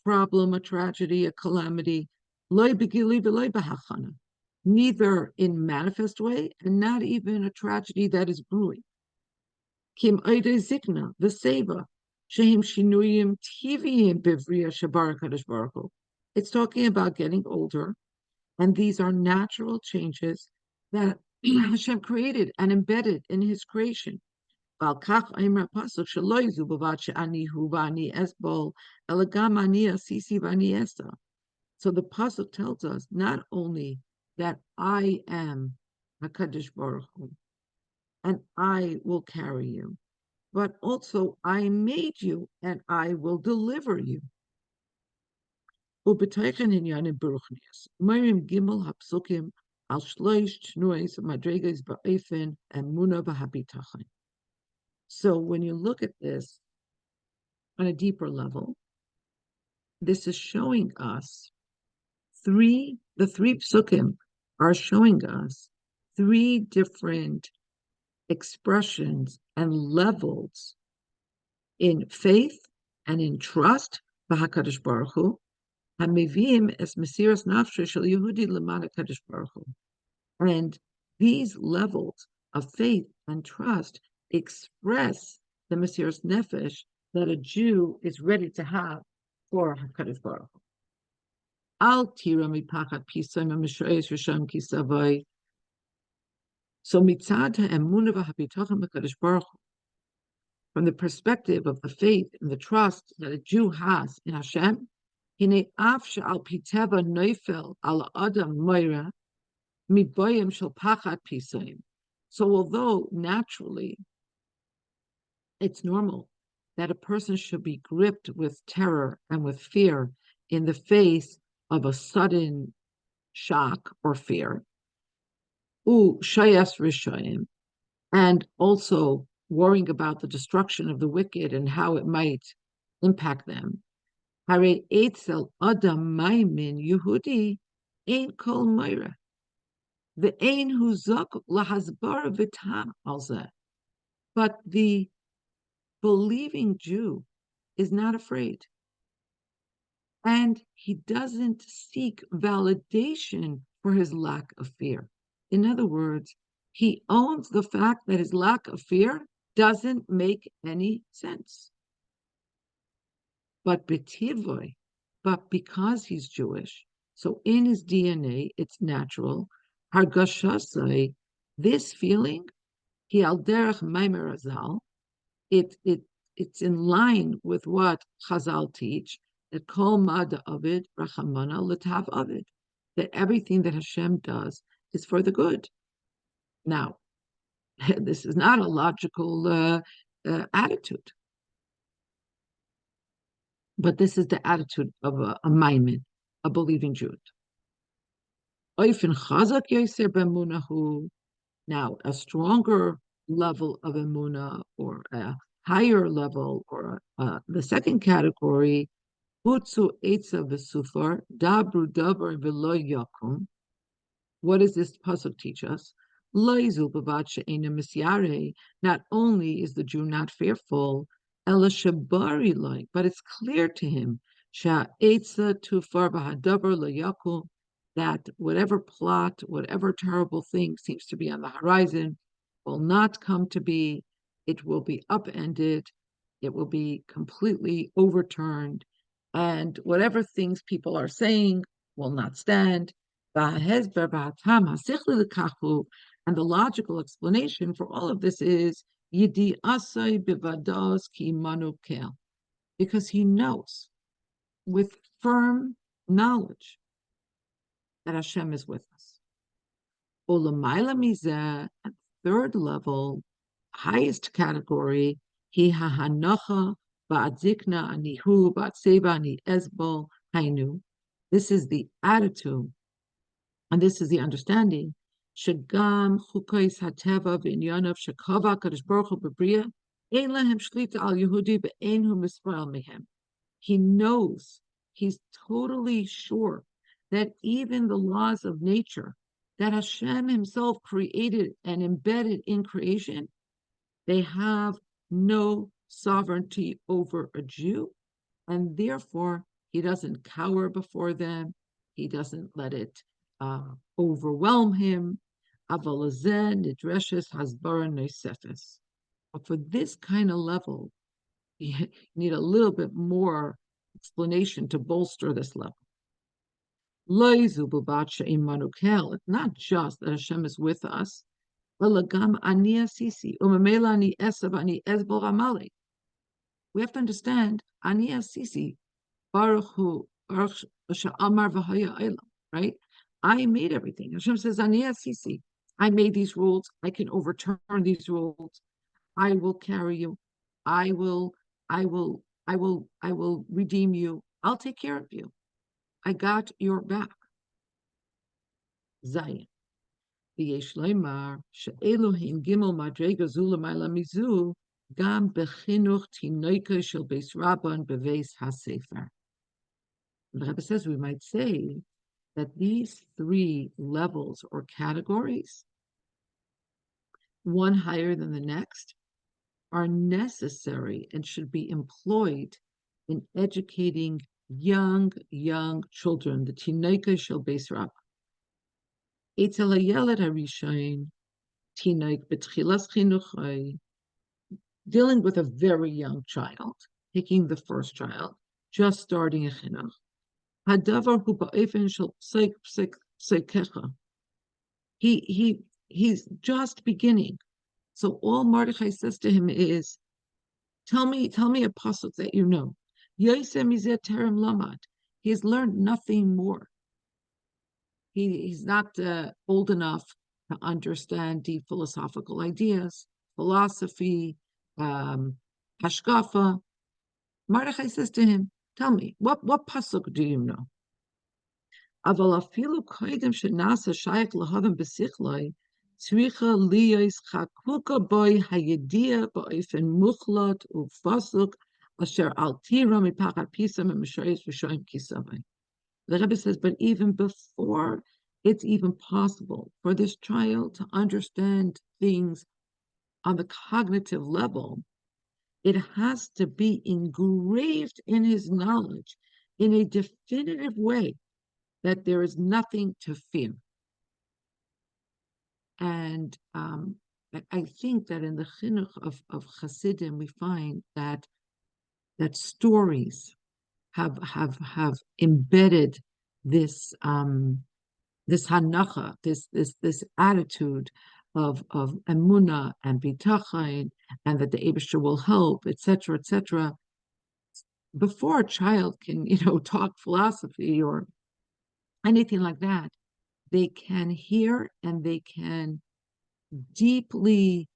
problem, a tragedy, a calamity. Loy begili v'loy b'hachana. Neither in manifest way, and not even a tragedy that is brewing. Kim oide zikna v'seva shehem shinuyim tiviyim bivriya shabar kadosh baruch hu. It's talking about getting older, and these are natural changes that Hashem created and embedded in His creation. So the pasuk tells us not only that I am HaKadosh Baruch Hu, and I will carry you, but also I made you and I will deliver you. Gimel hapsukim al shloish tnuos madregas ba'efen emuna v'habitachon. So when you look at this on a deeper level, this is showing us the three psukim are showing us three different expressions and levels in faith and in trust b'HaKadosh Baruch Hu, hamivim es mesiras nafshe shel Yehudi l'man HaKadosh Baruch Hu. And these levels of faith and trust express the mesiras nefesh that a Jew is ready to have for HaKadosh Baruch Hu. Al tira mipachat pisay mamishrayis risham kisavoy. So mitzad ha'emunah v'habitachon b'Kadosh Baruch Hu, from the perspective of the faith and the trust that a Jew has in Hashem, hine af she'al piteva neifel al adam moira miboyim shel pachat pisayim. So although naturally it's normal that a person should be gripped with terror and with fear in the face of a sudden shock or fear, shayas rishayim, and also worrying about the destruction of the wicked and how it might impact them. Hare etzel adam maimin Yehudi ein kol moira. The ein hu zok lahasbar v'tam alzeh. But the believing Jew is not afraid. And he doesn't seek validation for his lack of fear. In other words, he owns the fact that his lack of fear doesn't make any sense. But because he's Jewish, so in his DNA, it's natural. Hargashasai, this feeling, he al derech maimer azal, it's in line with what Chazal teach, that kol mada avid rachamana letav avid, that everything that Hashem does is for the good. Now, this is not a logical attitude, but this is the attitude of a maimin, a believing Jew. Now, a stronger level of emunah, or a higher level, or the second category, Utsu Eitza v'Sufar, Dabru Davar v'Lo Yakum. What does this pasuk teach us? Not only is the Jew not fearful, Ela Shabari like, but it's clear to him Sha'etza Tufar Bahadabar Layaku that whatever plot, whatever terrible thing seems to be on the horizon will not come to be. It will be upended. It will be completely overturned. And whatever things people are saying will not stand. And the logical explanation for all of this is Yidi Asai Bivados Ki Manukel, because he knows with firm knowledge that Hashem is with us. Olamaila Mizeh, at third level, highest category, Hi Hahanacha Ba'adzikna Anihu Ba'atseba Ani Ezbo Hainu. This is the attitude, and this is the understanding. Shagam Chukais Hateva V'Inyanav Shakava Kadosh Baruch Hu B'Bria Ein Lahem Shlita Al Yehudi Be'Ein Hu Misrael Mehem. He knows, he's totally sure that even the laws of nature that Hashem himself created and embedded in creation, they have no sovereignty over a Jew, and therefore he doesn't cower before them, he doesn't let it overwhelm him. But for this kind of level, you need a little bit more explanation to bolster this level. It's not just that Hashem is with us. We have to understand Ani Asisi, Baruch Hu, Baruch Sha'amar V'Haya Eilam, right? I made everything. Hashem says, Ani Asisi, I made these rules. I can overturn these rules. I will carry you. I will redeem you. I'll take care of you. I got your back. Zayin. V'yesh leimar she'elohim gimel madrega zula ma'ala mizu gam bechinuch tinoika shel beis rabban beveis hasefer. The Rebbe says we might say that these three levels or categories, one higher than the next, are necessary and should be employed in educating young children, the tinoika shel beis rabban. Etzel hayeled harishayin, tinoik betchilas chinuchai, dealing with a very young child, taking the first child, just starting a chinuch. Hadavar hu ba'efen shel pseikecha. He's just beginning. So all Mordechai says to him is, tell me a pasuk that you know. Yosem mizeh terem lamad. He has learned nothing more. He's not old enough to understand deep philosophical ideas, philosophy, hashkafa. Mordechai says to him, tell me, what pasuk do you know? Aval afilu koidem shenasa shayach lahavim besichloi, tzricha liyos chakuka boy hayedia ba'ofen muchlot ufasuk asher al tira mipachat pisam and mishayis v'shoim kisavai. The Rebbe says, but even before it's even possible for this child to understand things on the cognitive level, it has to be engraved in his knowledge in a definitive way that there is nothing to fear. And I think that in the chinuch of Hasidim, we find that stories have embedded this this hanacha, this attitude of emunah and bitachon, and that the Eibusher will help, etc., etc. Before a child can, talk philosophy or anything like that, they can hear and they can deeply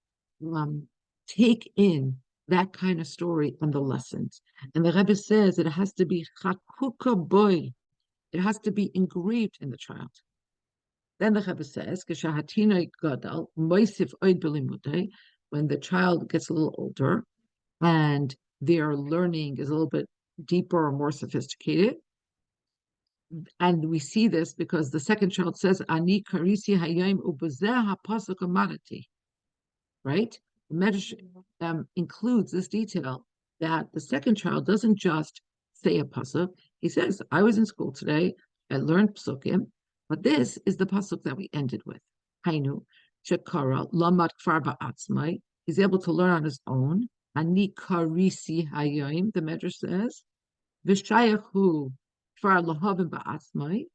take in that kind of story and the lessons. And the Rebbe says it has to be chakuka boy. It has to be engraved in the child. Then the Rebbe says, when the child gets a little older and their learning is a little bit deeper or more sophisticated, and we see this because the second child says, Ani karisi hayim ubazeh hapasuk amarati, right? The Medrash includes this detail. that the second child doesn't just say a pasuk. He says, I was in school today, I learned psukim, but this is the pasuk that we ended with. Hainu, shekara, lamad kfar ba'atzmai. He's able to learn on his own. Ani karisi hayim, the Medrash says. Vishayahu kfar lahavim ba'atzmai.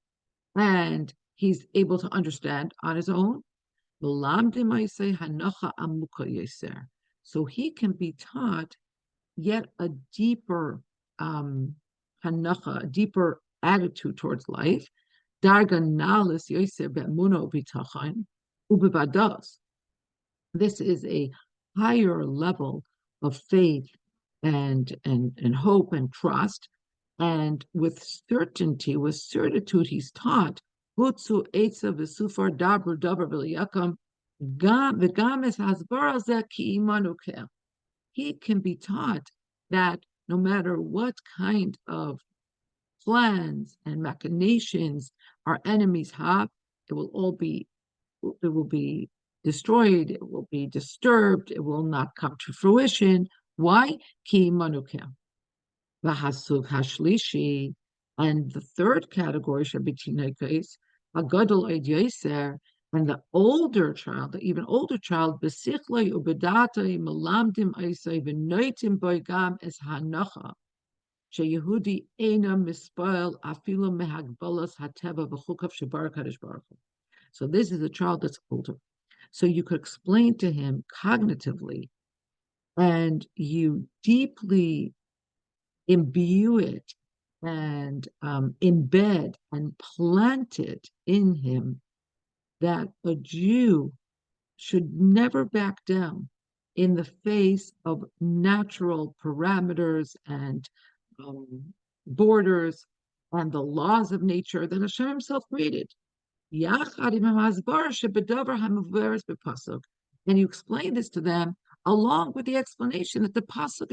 And he's able to understand on his own. So he can be taught yet a deeper hanacha, a deeper attitude towards life. This is a higher level of faith and hope and trust. And with certainty, with certitude, he's taught Hutsu Eitza v'Sufar Dabr Dabr v'Liyakam V'Gam Es Hasbara Zeh Ki Imanu Kel. He can be taught that no matter what kind of plans and machinations our enemies have, it will be destroyed, it will be disturbed, it will not come to fruition. Why? Ki Imanu Kel. V'Hasug Hashlishi, and the third category should be Tinekes, Agadol Eid Yoser, and the older child, the even older child, Besichlei Ubedatei Melamdim Eisei V'Noitim Boigam Es Hanacha, Sheyehudi Eina Mispoil Afilu Mehagbalas Hateva V'Chukav Shebarak Hadish Baruch. So this is a child that's older. So you could explain to him cognitively, and you deeply imbue it and embed and plant it in him that a Jew should never back down in the face of natural parameters and borders and the laws of nature that Hashem himself created. And you explain this to them along with the explanation that the pasuk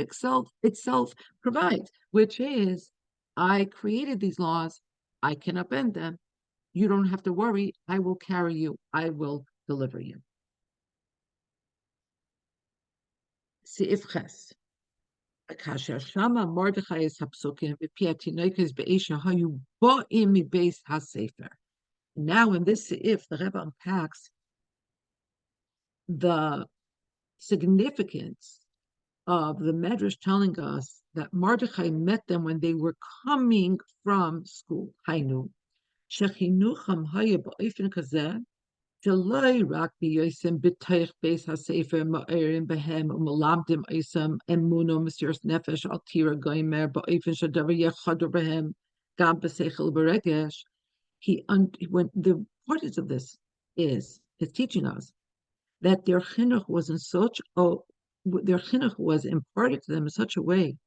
itself provides, which is, I created these laws, I can upend them. You don't have to worry, I will carry you, I will deliver you. Seif Ches. Kasher Shama Mordechai is hapsukim v'piatinoikes be'esha hayu bo'im mibeis hasefer. Now in this seif, the Rebbe unpacks the significance of the Medrash telling us that Mordechai met them when they were coming from school. Hainu, shechinucham haya ba'ofen kazeh, sheloi rak b'yosem b'toich beis hasefer ma'erim behem u'melamdim isam emuno mesiras nefesh al tira goimer ba'ofen shadavar yechador behem gam b'seichel b'regesh. When the importance of this is teaching us that their chinuch was imparted to them in such a way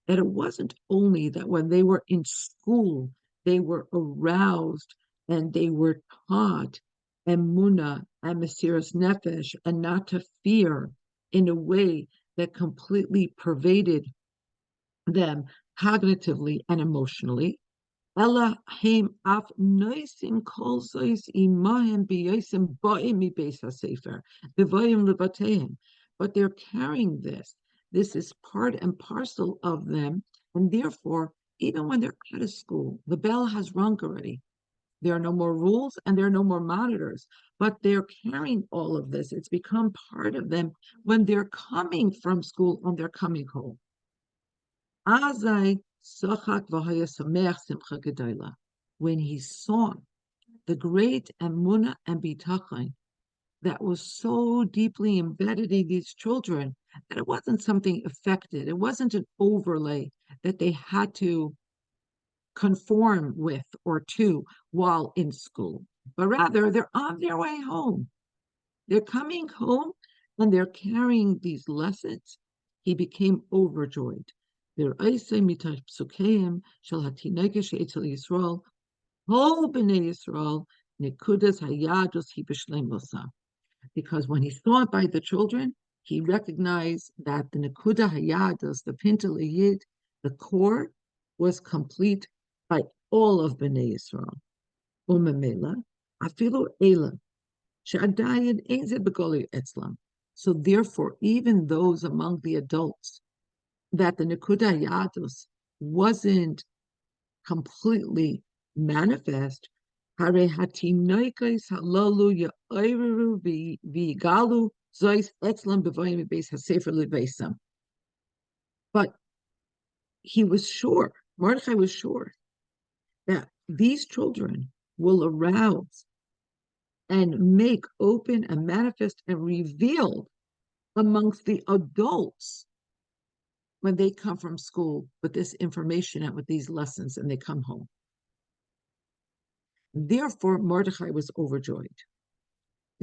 that it wasn't only that when they were in school they were aroused and they were taught emuna and mesiras nefesh and not to fear in a way that completely pervaded them cognitively and emotionally. But they're carrying this. This is part and parcel of them, and therefore, even when they're out of school, the bell has rung already. There are no more rules and there are no more monitors, but they're carrying all of this. It's become part of them when they're coming from school and they're coming home. When he saw the great emunah and bitachon that was so deeply embedded in these children that it wasn't something affected, it wasn't an overlay that they had to conform with or to while in school, but rather they're on their way home. They're coming home and they're carrying these lessons. He became overjoyed. Whole Bnei Yisrael, nekudas hayadus he b'shleimusa. Because when he saw it by the children, he recognized that the nekuda hayadus, the pinta liyid, the core, was complete by all of Bnei Yisrael. Umemela, afilu ela, she'adayin ein zeh begoli etzlam. So therefore, even those among the adults that the Nekuda Yadus wasn't completely manifest, Hare hatinoikos halalu ya'oiru v'yigalu zois etzlam b'vayim beis hasefer lebeisam. But he was sure, Mordechai was sure, that these children will arouse and make open and manifest and revealed amongst the adults when they come from school with this information and with these lessons and they come home. Therefore, Mordechai was overjoyed.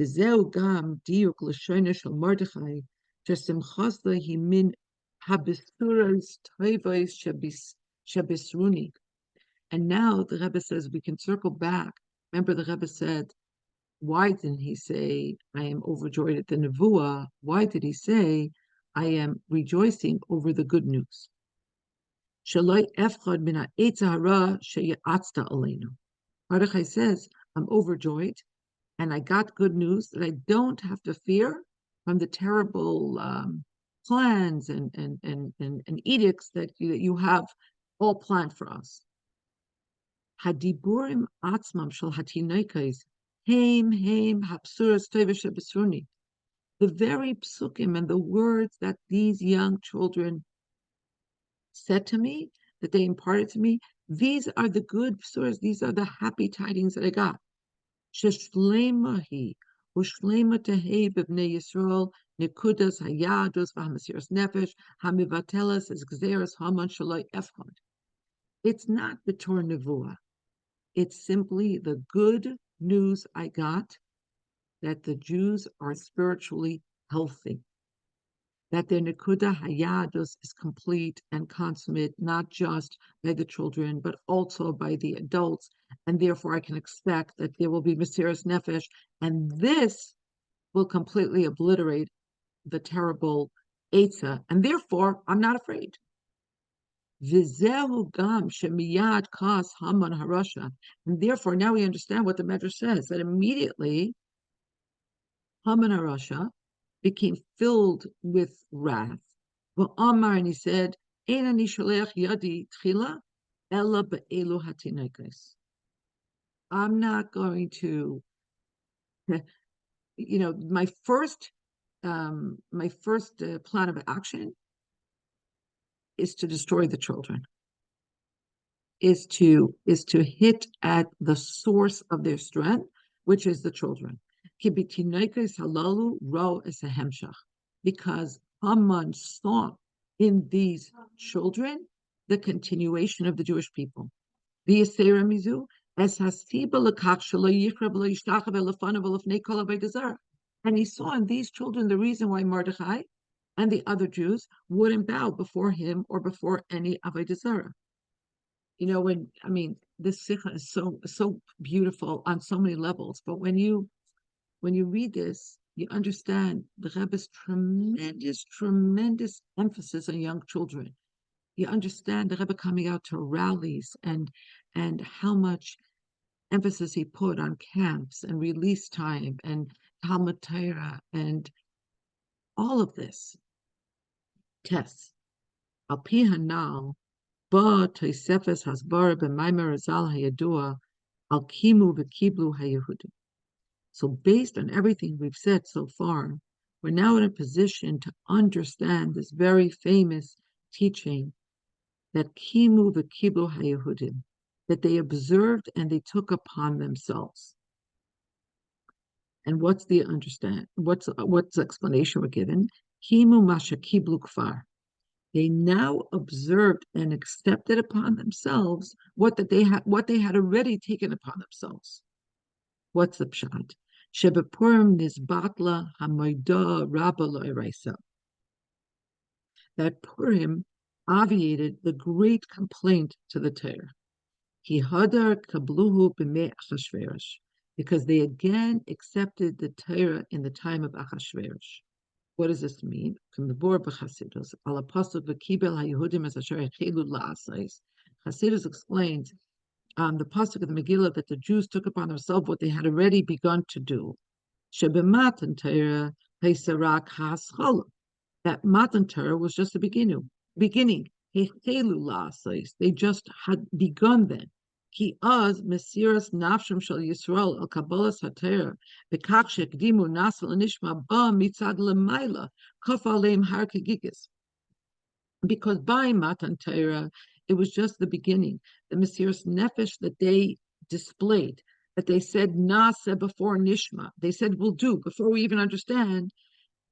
V'zeu gam diuk l'shoina shel Mordechai shesimchasla hi min habisuras toivos shabisruni. And now the Rebbe says we can circle back. Remember, the Rebbe said, why didn't he say, I am overjoyed at the Nevuah? Why did he say, I am rejoicing over the good news? Mordechai says, I'm overjoyed, and I got good news that I don't have to fear from the terrible plans and edicts that you have all planned for us. Hadiburim atzmam shel hatinoikos heim hapsuras toivos shebisruni. The very psukim and the words that these young children said to me, that they imparted to me, these are the good psuras, these are the happy tidings that I got. Sheshlemahi ushlema tehei b'bnei Yisrael nekudas hayadus v'hamasiras nefesh hamivatelas as gzeras haman shaloi efchad. It's not the Torah Nevuah. It's simply the good news I got that the Jews are spiritually healthy, that their Nekuda Hayadus is complete and consummate, not just by the children, but also by the adults. And therefore, I can expect that there will be Mesiras Nefesh, and this will completely obliterate the terrible Eitzah. And therefore, I'm not afraid. Vizehu gam shemiyad kas Haman harasha. And therefore, now we understand what the Medrash says, that immediately Haman harasha became filled with wrath. Well, Amar, and he said, Einani sholech yadi tchila ella be'elu hatinoikos. I'm not going to, my first plan of action is to destroy the children, is to hit at the source of their strength, which is the children. Because Haman saw in these children the continuation of the Jewish people. And he saw in these children the reason why Mordechai and the other Jews wouldn't bow before him or before any Avodah Zarah. This sikha is so beautiful on so many levels, but when you read this, you understand the Rebbe's tremendous emphasis on young children. You understand the Rebbe coming out to rallies and how much emphasis he put on camps and release time and Talmud Torah and all of this. Tests. Al pi hanal ba toisefes hasbara b'maimer azal hayadua al kimu v'kiblu hayehudim. So based on everything we've said so far, we're now in a position to understand this very famous teaching that kimu v'kiblu hayehudim, that they observed and they took upon themselves. And what's the explanation we're given? Kimu masha kiblu kfar. They now observed and accepted upon themselves what they had already taken upon themselves. What's the pshat? Shebepurim nizbatla hamoida rabba lo'iraisa. That Purim obviated the great complaint to the Torah. Ki hadar kabluhu b'mei Achashverosh, because they again accepted the Torah in the time of Achashverosh. What does this mean? From the Bor b'Chasidus, al apostol v'kibel haYehudim as asher echelu la'asais. Chasidus explains the pasuk of the Megillah that the Jews took upon themselves what they had already begun to do. Shebematan Torah heisarak haschala. That Matan Torah was just the beginning. beginning. They just had begun then. Ki az mesiras nafshim shel Yisrael al kabbalas hatera v'kach shekdimu nasal nishma ba mitzad lemaila kaf aleim har kegigis. Because by Matan Torah, it was just the beginning. The Mesiras Nefesh that they displayed, that they said Nasa before Nishma. They said we'll do before we even understand.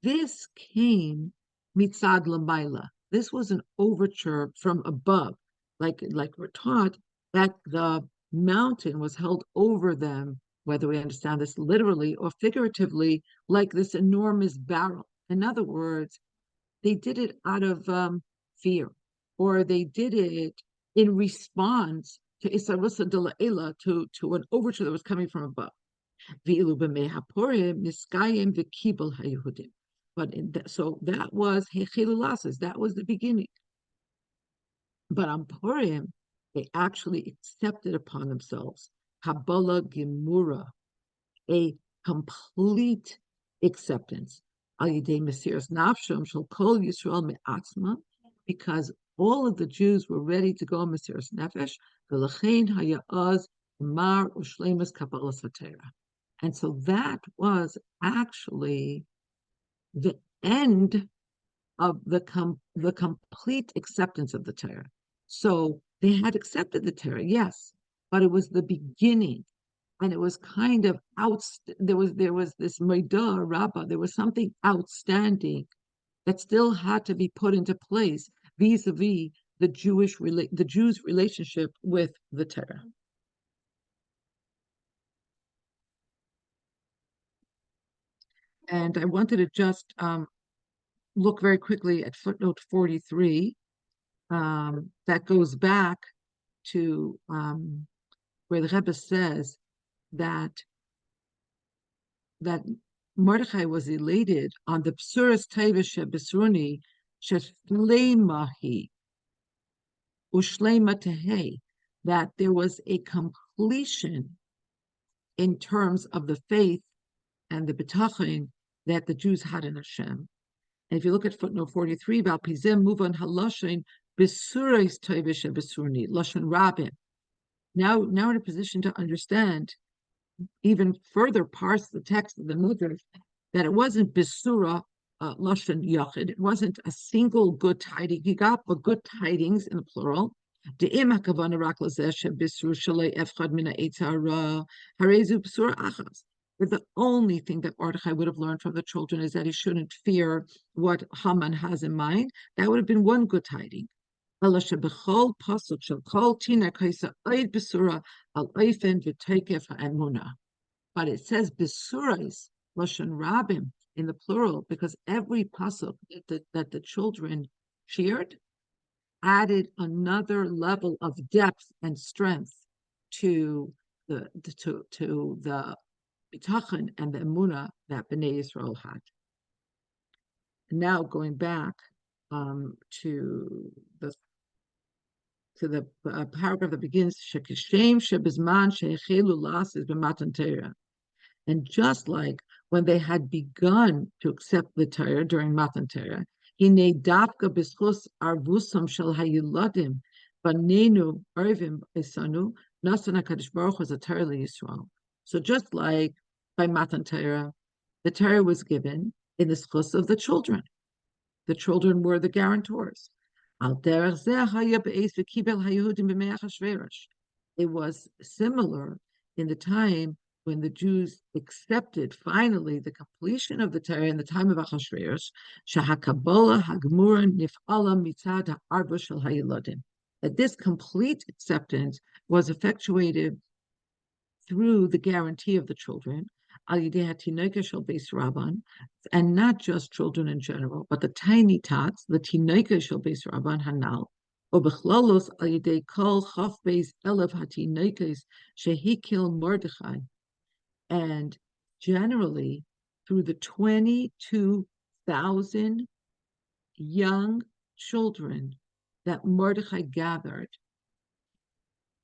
This came mitzad lamaila. This was an overture from above, like we're taught that the mountain was held over them, whether we understand this literally or figuratively, like this enormous barrel. In other words, they did it out of fear, or they did it in response to Isarusa de la Ela, to an overture that was coming from above. But so that was Hechilulasas, that was the beginning. But on Purim, they actually accepted upon themselves Kabbalah Gemura, a complete acceptance. Because all of the Jews were ready to go on Mesiras Nefesh, and so that was actually the end of the complete acceptance of the Torah. So they had accepted the Torah, yes, but it was the beginning, and it was kind of there was this Meidah Rabbah, there was something outstanding that still had to be put into place vis-a-vis the Jews' relationship with the Torah. And I wanted to just look very quickly at footnote 43. That goes back to where the Rebbe says that Mordechai was elated on the Psuras Teiva Besruni Sheshleimahi Ushleima Tehei, that there was a completion in terms of the faith and the bitachon that the Jews had in Hashem. And if you look at footnote 43, about Pizim Muvan Haloshin Besurais Teiva Besurni Lashon Rabin. Now in a position to understand, even further parse the text of the Midrash, that it wasn't Besura Lashon Yachid, it wasn't a single good tiding he got, but good tidings in the plural. The only thing that Mordechai would have learned from the children is that he shouldn't fear what Haman has in mind. That would have been one good tiding. But it says Besurais Lashon Rabim in the plural, because every pasuk that the children cheered added another level of depth and strength to the bitachon and the emunah that Bnei Yisrael had. Now going back to the paragraph that begins Shekishem Shebizman Sheichelu Las is b'matan Torah. And just like when they had begun to accept the Torah during Matan Torah, Hine Dafka B'schus Arvusam Shel Hayuladim Banenu Arvim Esanu Nasan HaKadosh Baruch was a Torah Yisrael. So just like by Matan Torah, the Torah was given in the schus of the children. The children were the guarantors. It was similar in the time when the Jews accepted finally the completion of the Torah in the time of Achashverosh, that this complete acceptance was effectuated through the guarantee of the children, and not just children in general, but the tiny tots, the tinoika shel beis rabban hanal, obechlalos al yidei kol chaf beis elev hatinoikos shehikil Mordechai, and generally through the 22,000 young children that Mordechai gathered.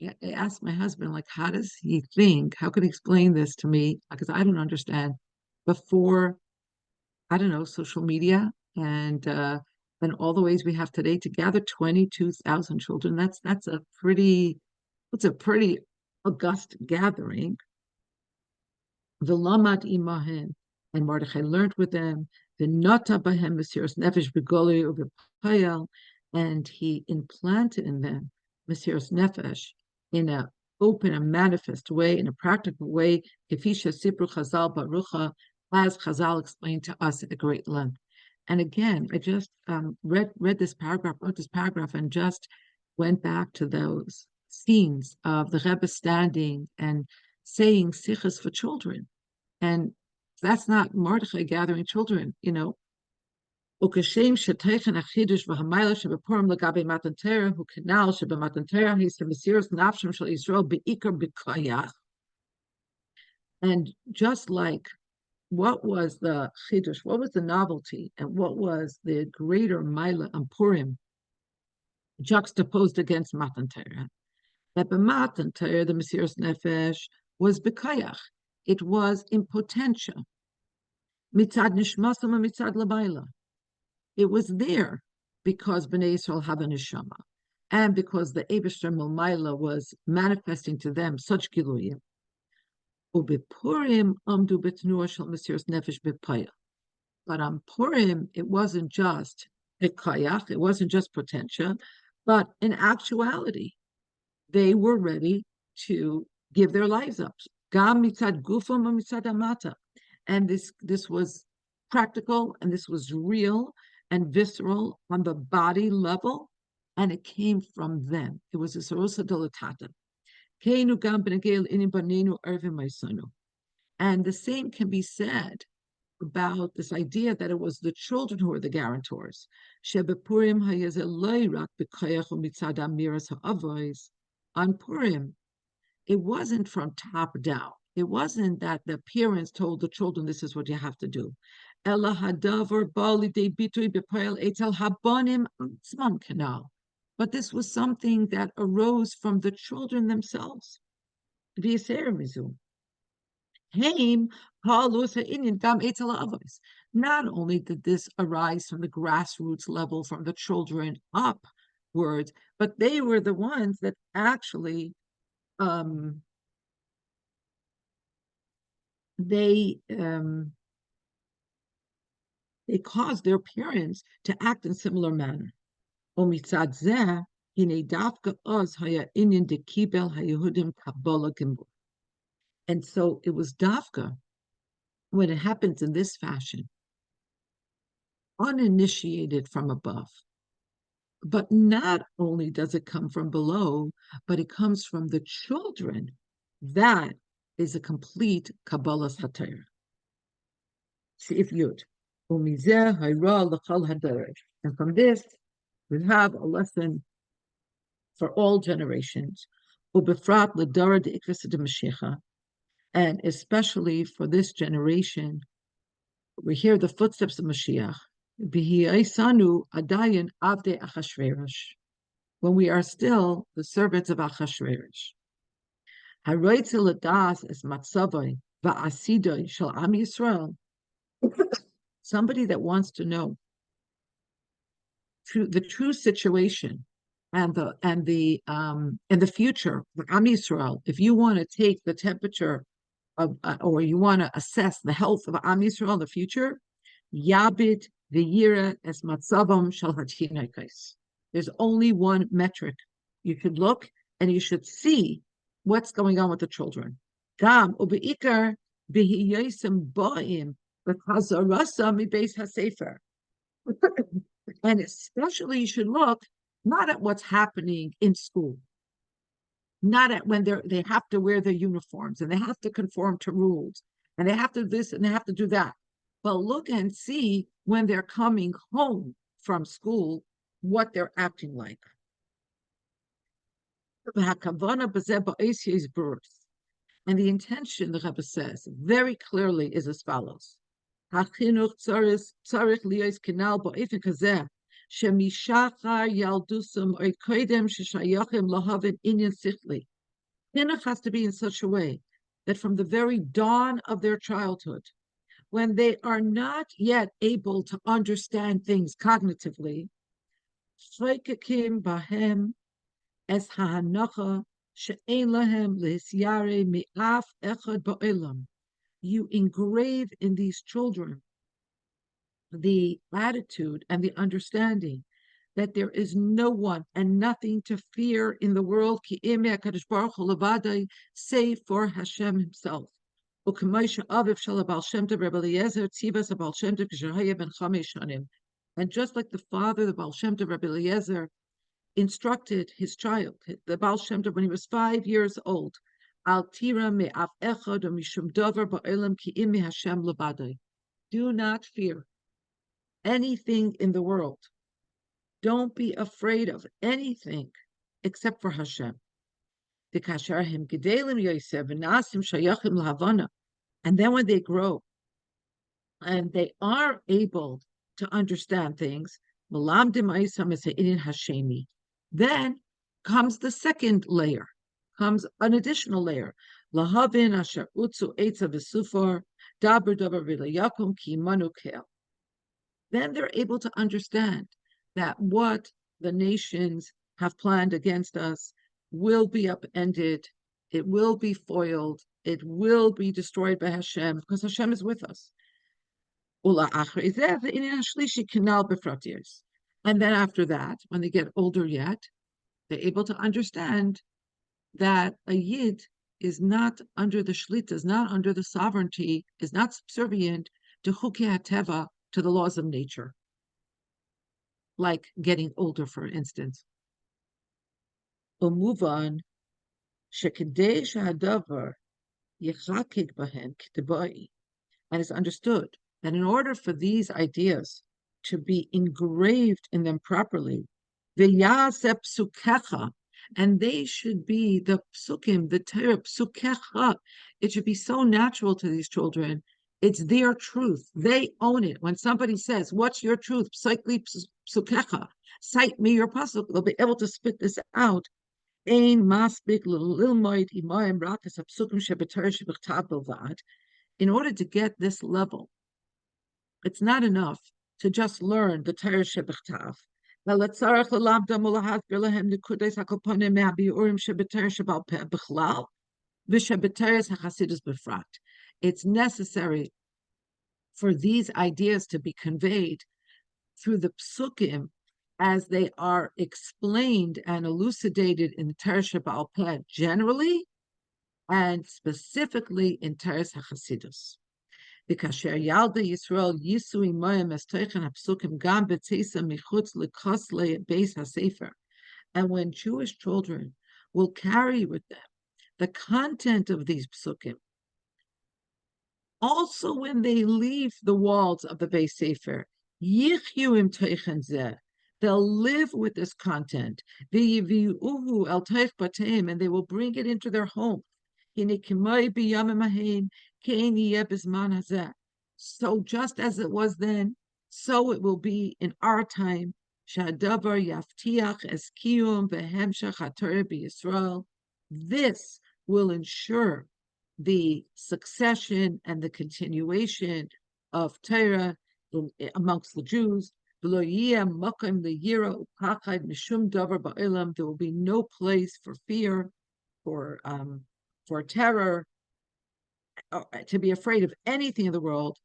I asked my husband, like, how does he think? How could he explain this to me? Because I don't understand. Before, I don't know, social media and and all the ways we have today to gather 22,000 children. That's a pretty august gathering. V'lamat imahen, and Mordechai learned with them. V'nata bahem mesiras nefesh b'goli u'v'payel, and he implanted in them mesiras nefesh in a open and manifest way, in a practical way, kefisha sipru Chazal barucha, as Chazal explained to us at great length. And again, I just wrote this paragraph, and just went back to those scenes of the Rebbe standing and saying sichos for children. And that's not Mordechai gathering children, Ukashem sheteichen achidush v'hamayla shebepurim legabe matan Torah hu kanal shebematan Torah he's the mesiras nafshim shel Yisrael beikar b'koyach. And just like what was the chidush, what was the novelty, and what was the greater maila on Purim, juxtaposed against matan Torah, that b'matan Torah the mesiras nefesh was b'koyach, it was in potentia, mitzad nishmasam and mitzad lamayla. It was there because Bnei Yisrael have a neshama, and because the Eibishter Milmaila was manifesting to them such giluyim. Ubepurim amdu betnuah shel mesiras nefesh b'paya. But on Purim, it wasn't just b'kayach, it wasn't just potentia, but in actuality, they were ready to give their lives up. Gam mitzad gufam and mitzad amata, and this was practical, and this was real and visceral on the body level, and it came from them. It was a sarosa delatata. And the same can be said about this idea that it was the children who were the guarantors. On Purim, it wasn't from top down. It wasn't that the parents told the children, this is what you have to do. But this was something that arose from the children themselves. Not only did this arise from the grassroots level, from the children upwards, but they were the ones that actually they caused their parents to act in similar manner. And so it was dafka when it happens in this fashion, uninitiated from above. But not only does it come from below, but it comes from the children. That is a complete Kabbalah's HaTorah. If Yud. And from this, we have a lesson for all generations, and especially for this generation. We hear the footsteps of Mashiach. When we are still the servants of Achashverosh. Somebody that wants to know the true situation and the future of Am Yisrael, if you want to take the temperature of or you want to assess the health of Am Yisrael in the future, Yabit v'yira es matzavam shel hatinaykos. There's only one metric. You should look and you should see what's going on with the children. Gam ubeikar b'hiyosim ba'im b'chazarasa mibeis hasefer. And especially you should look not at what's happening in school, not at when they have to wear their uniforms and they have to conform to rules and they have to this and they have to do that. But look and see when they're coming home from school, what they're acting like. And the intention, the Rebbe says very clearly, is as follows. Chinuch has to be in such a way that from the very dawn of their childhood, when they are not yet able to understand things cognitively, choikekim bahem es ha'hanacha she'ein lahem lehisyare mi'af echad ba'olam. You engrave in these children the attitude and the understanding that there is no one and nothing to fear in the world save for Hashem himself. And just like the father, the Baal Shem Tov, Rabbi Eliezer, instructed his child, the Baal Shem Tov, when he was 5 years old, Al tira me'af echad mishum davar ba'olam ki im Hashem lebadai. Do not fear anything in the world. Don't be afraid of anything except for Hashem. And then when they grow and they are able to understand things, then comes the second layer, comes an additional layer. Then they're able to understand that what the nations have planned against us will be upended, it will be foiled, it will be destroyed by Hashem, because Hashem is with us. And then after that, when they get older yet, they're able to understand that a Yid is not under the shlita, is not under the sovereignty, is not subservient to chukei hateva, to the laws of nature, like getting older, for instance. And it's understood that in order for these ideas to be engraved in them properly, and they should be the psukim, the Torah psukecha, it should be so natural to these children. It's their truth. They own it. When somebody says, "What's your truth?" Cite me your pasuk. They'll be able to spit this out. In order to get this level, it's not enough to just learn the Torah shebichtav. It's necessary for these ideas to be conveyed through the psukim as they are explained and elucidated in the Torah Sheba'al Peh generally, and specifically in Torah HaChasidus. V'kasher Yalda Yisrael Yisu Imoyim Es Teichen HaPsukim Gam B'Tzeisa Michutz L'Kosle Beis HaSefer. And when Jewish children will carry with them the content of these psukim, also when they leave the walls of the Beis Sefer, Yichyu Im Teichen Zeh, they'll live with this content, V'yiviuhu El Teich Bateim, and they will bring it into their home. So just as it was then, so it will be in our time. This will ensure the succession and the continuation of Torah amongst the Jews. There will be no place for fear, for terror, to be afraid of anything in the world.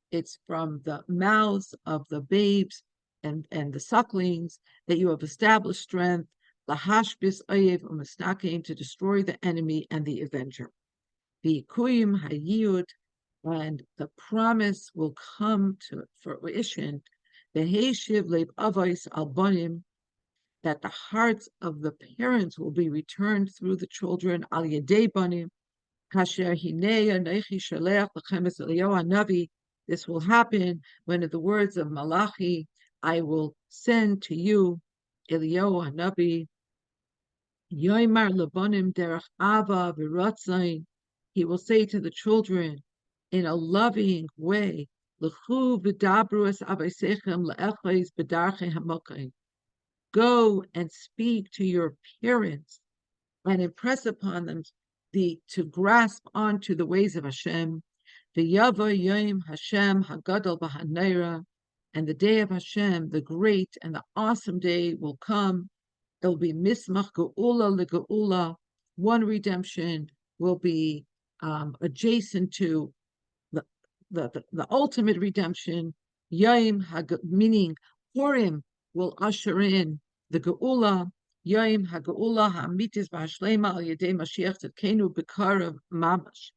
It's from the mouths of the babes and the sucklings that you have established strength, to destroy the enemy and the avenger. And the promise will come to fruition, that the hearts of the parents will be returned through the children, al yedei banim, kasher hinei anochi sholech lechem es Eliyahu hanavi. This will happen when, in the words of Malachi, I will send to you Eliyahu hanavi. Yoimar lebanim derech ava v'ratzain. He will say to the children in a loving way, L'chu v'dabru es avaisechem le'echais b'darchei hamokaim. Go and speak to your parents and impress upon them to grasp onto the ways of Hashem. The Yava Yom Hashem Hagadol B'Haneira, and the day of Hashem, the great and the awesome day, will come. It will be Mismach Geula LeGeula. One redemption will be adjacent to the ultimate redemption. Yom meaning Purim will usher in the Geula. Yom HaGeula HaAmitis VaHashlema Al Yedei Mashiach Tzidkenu B'Karav Mamash.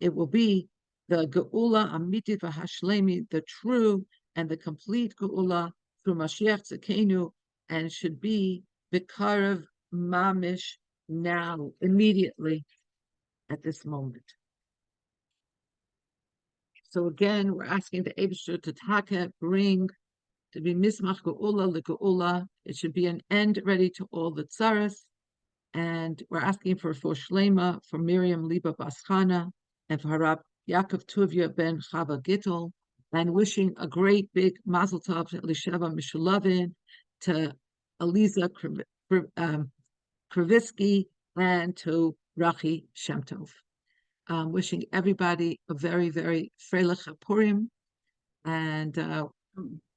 It will be the Geula Amitit VaHashlemi, the true and the complete Geula through Mashiach Tzidkenu, and should be B'Karav Mamish, now, immediately, at this moment. So again, we're asking the Eibusher to bring, to be Mismach Geula LeGeula. It should be an end ready to all the tzaras. And we're asking for Shlema, for Miriam Liba Baschana, and for Harab Yaakov Tuvia ben Chava Gittel, and wishing a great big Mazel Tov to Elisheva Mishulavin, to Eliza Kravisky, and to Rachi Shem Tov. Wishing everybody a very, very Freilich Purim. And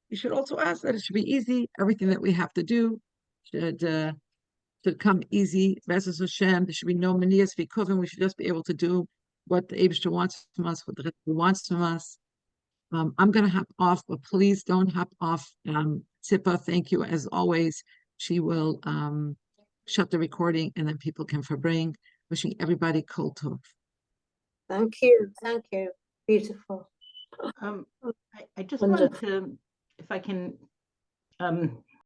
you should also ask that it should be easy. Everything that we have to do should come easy. Bezos Hashem, there should be no manias v'kuvim. We should just be able to do what the Eibusher wants from us, what the Rebbe wants from us. I'm going to hop off, but please don't hop off. Tzippa, thank you as always. She will shut the recording, and then people can verbring. Wishing everybody kol tov. Thank you. Beautiful. I just wanted to, if I can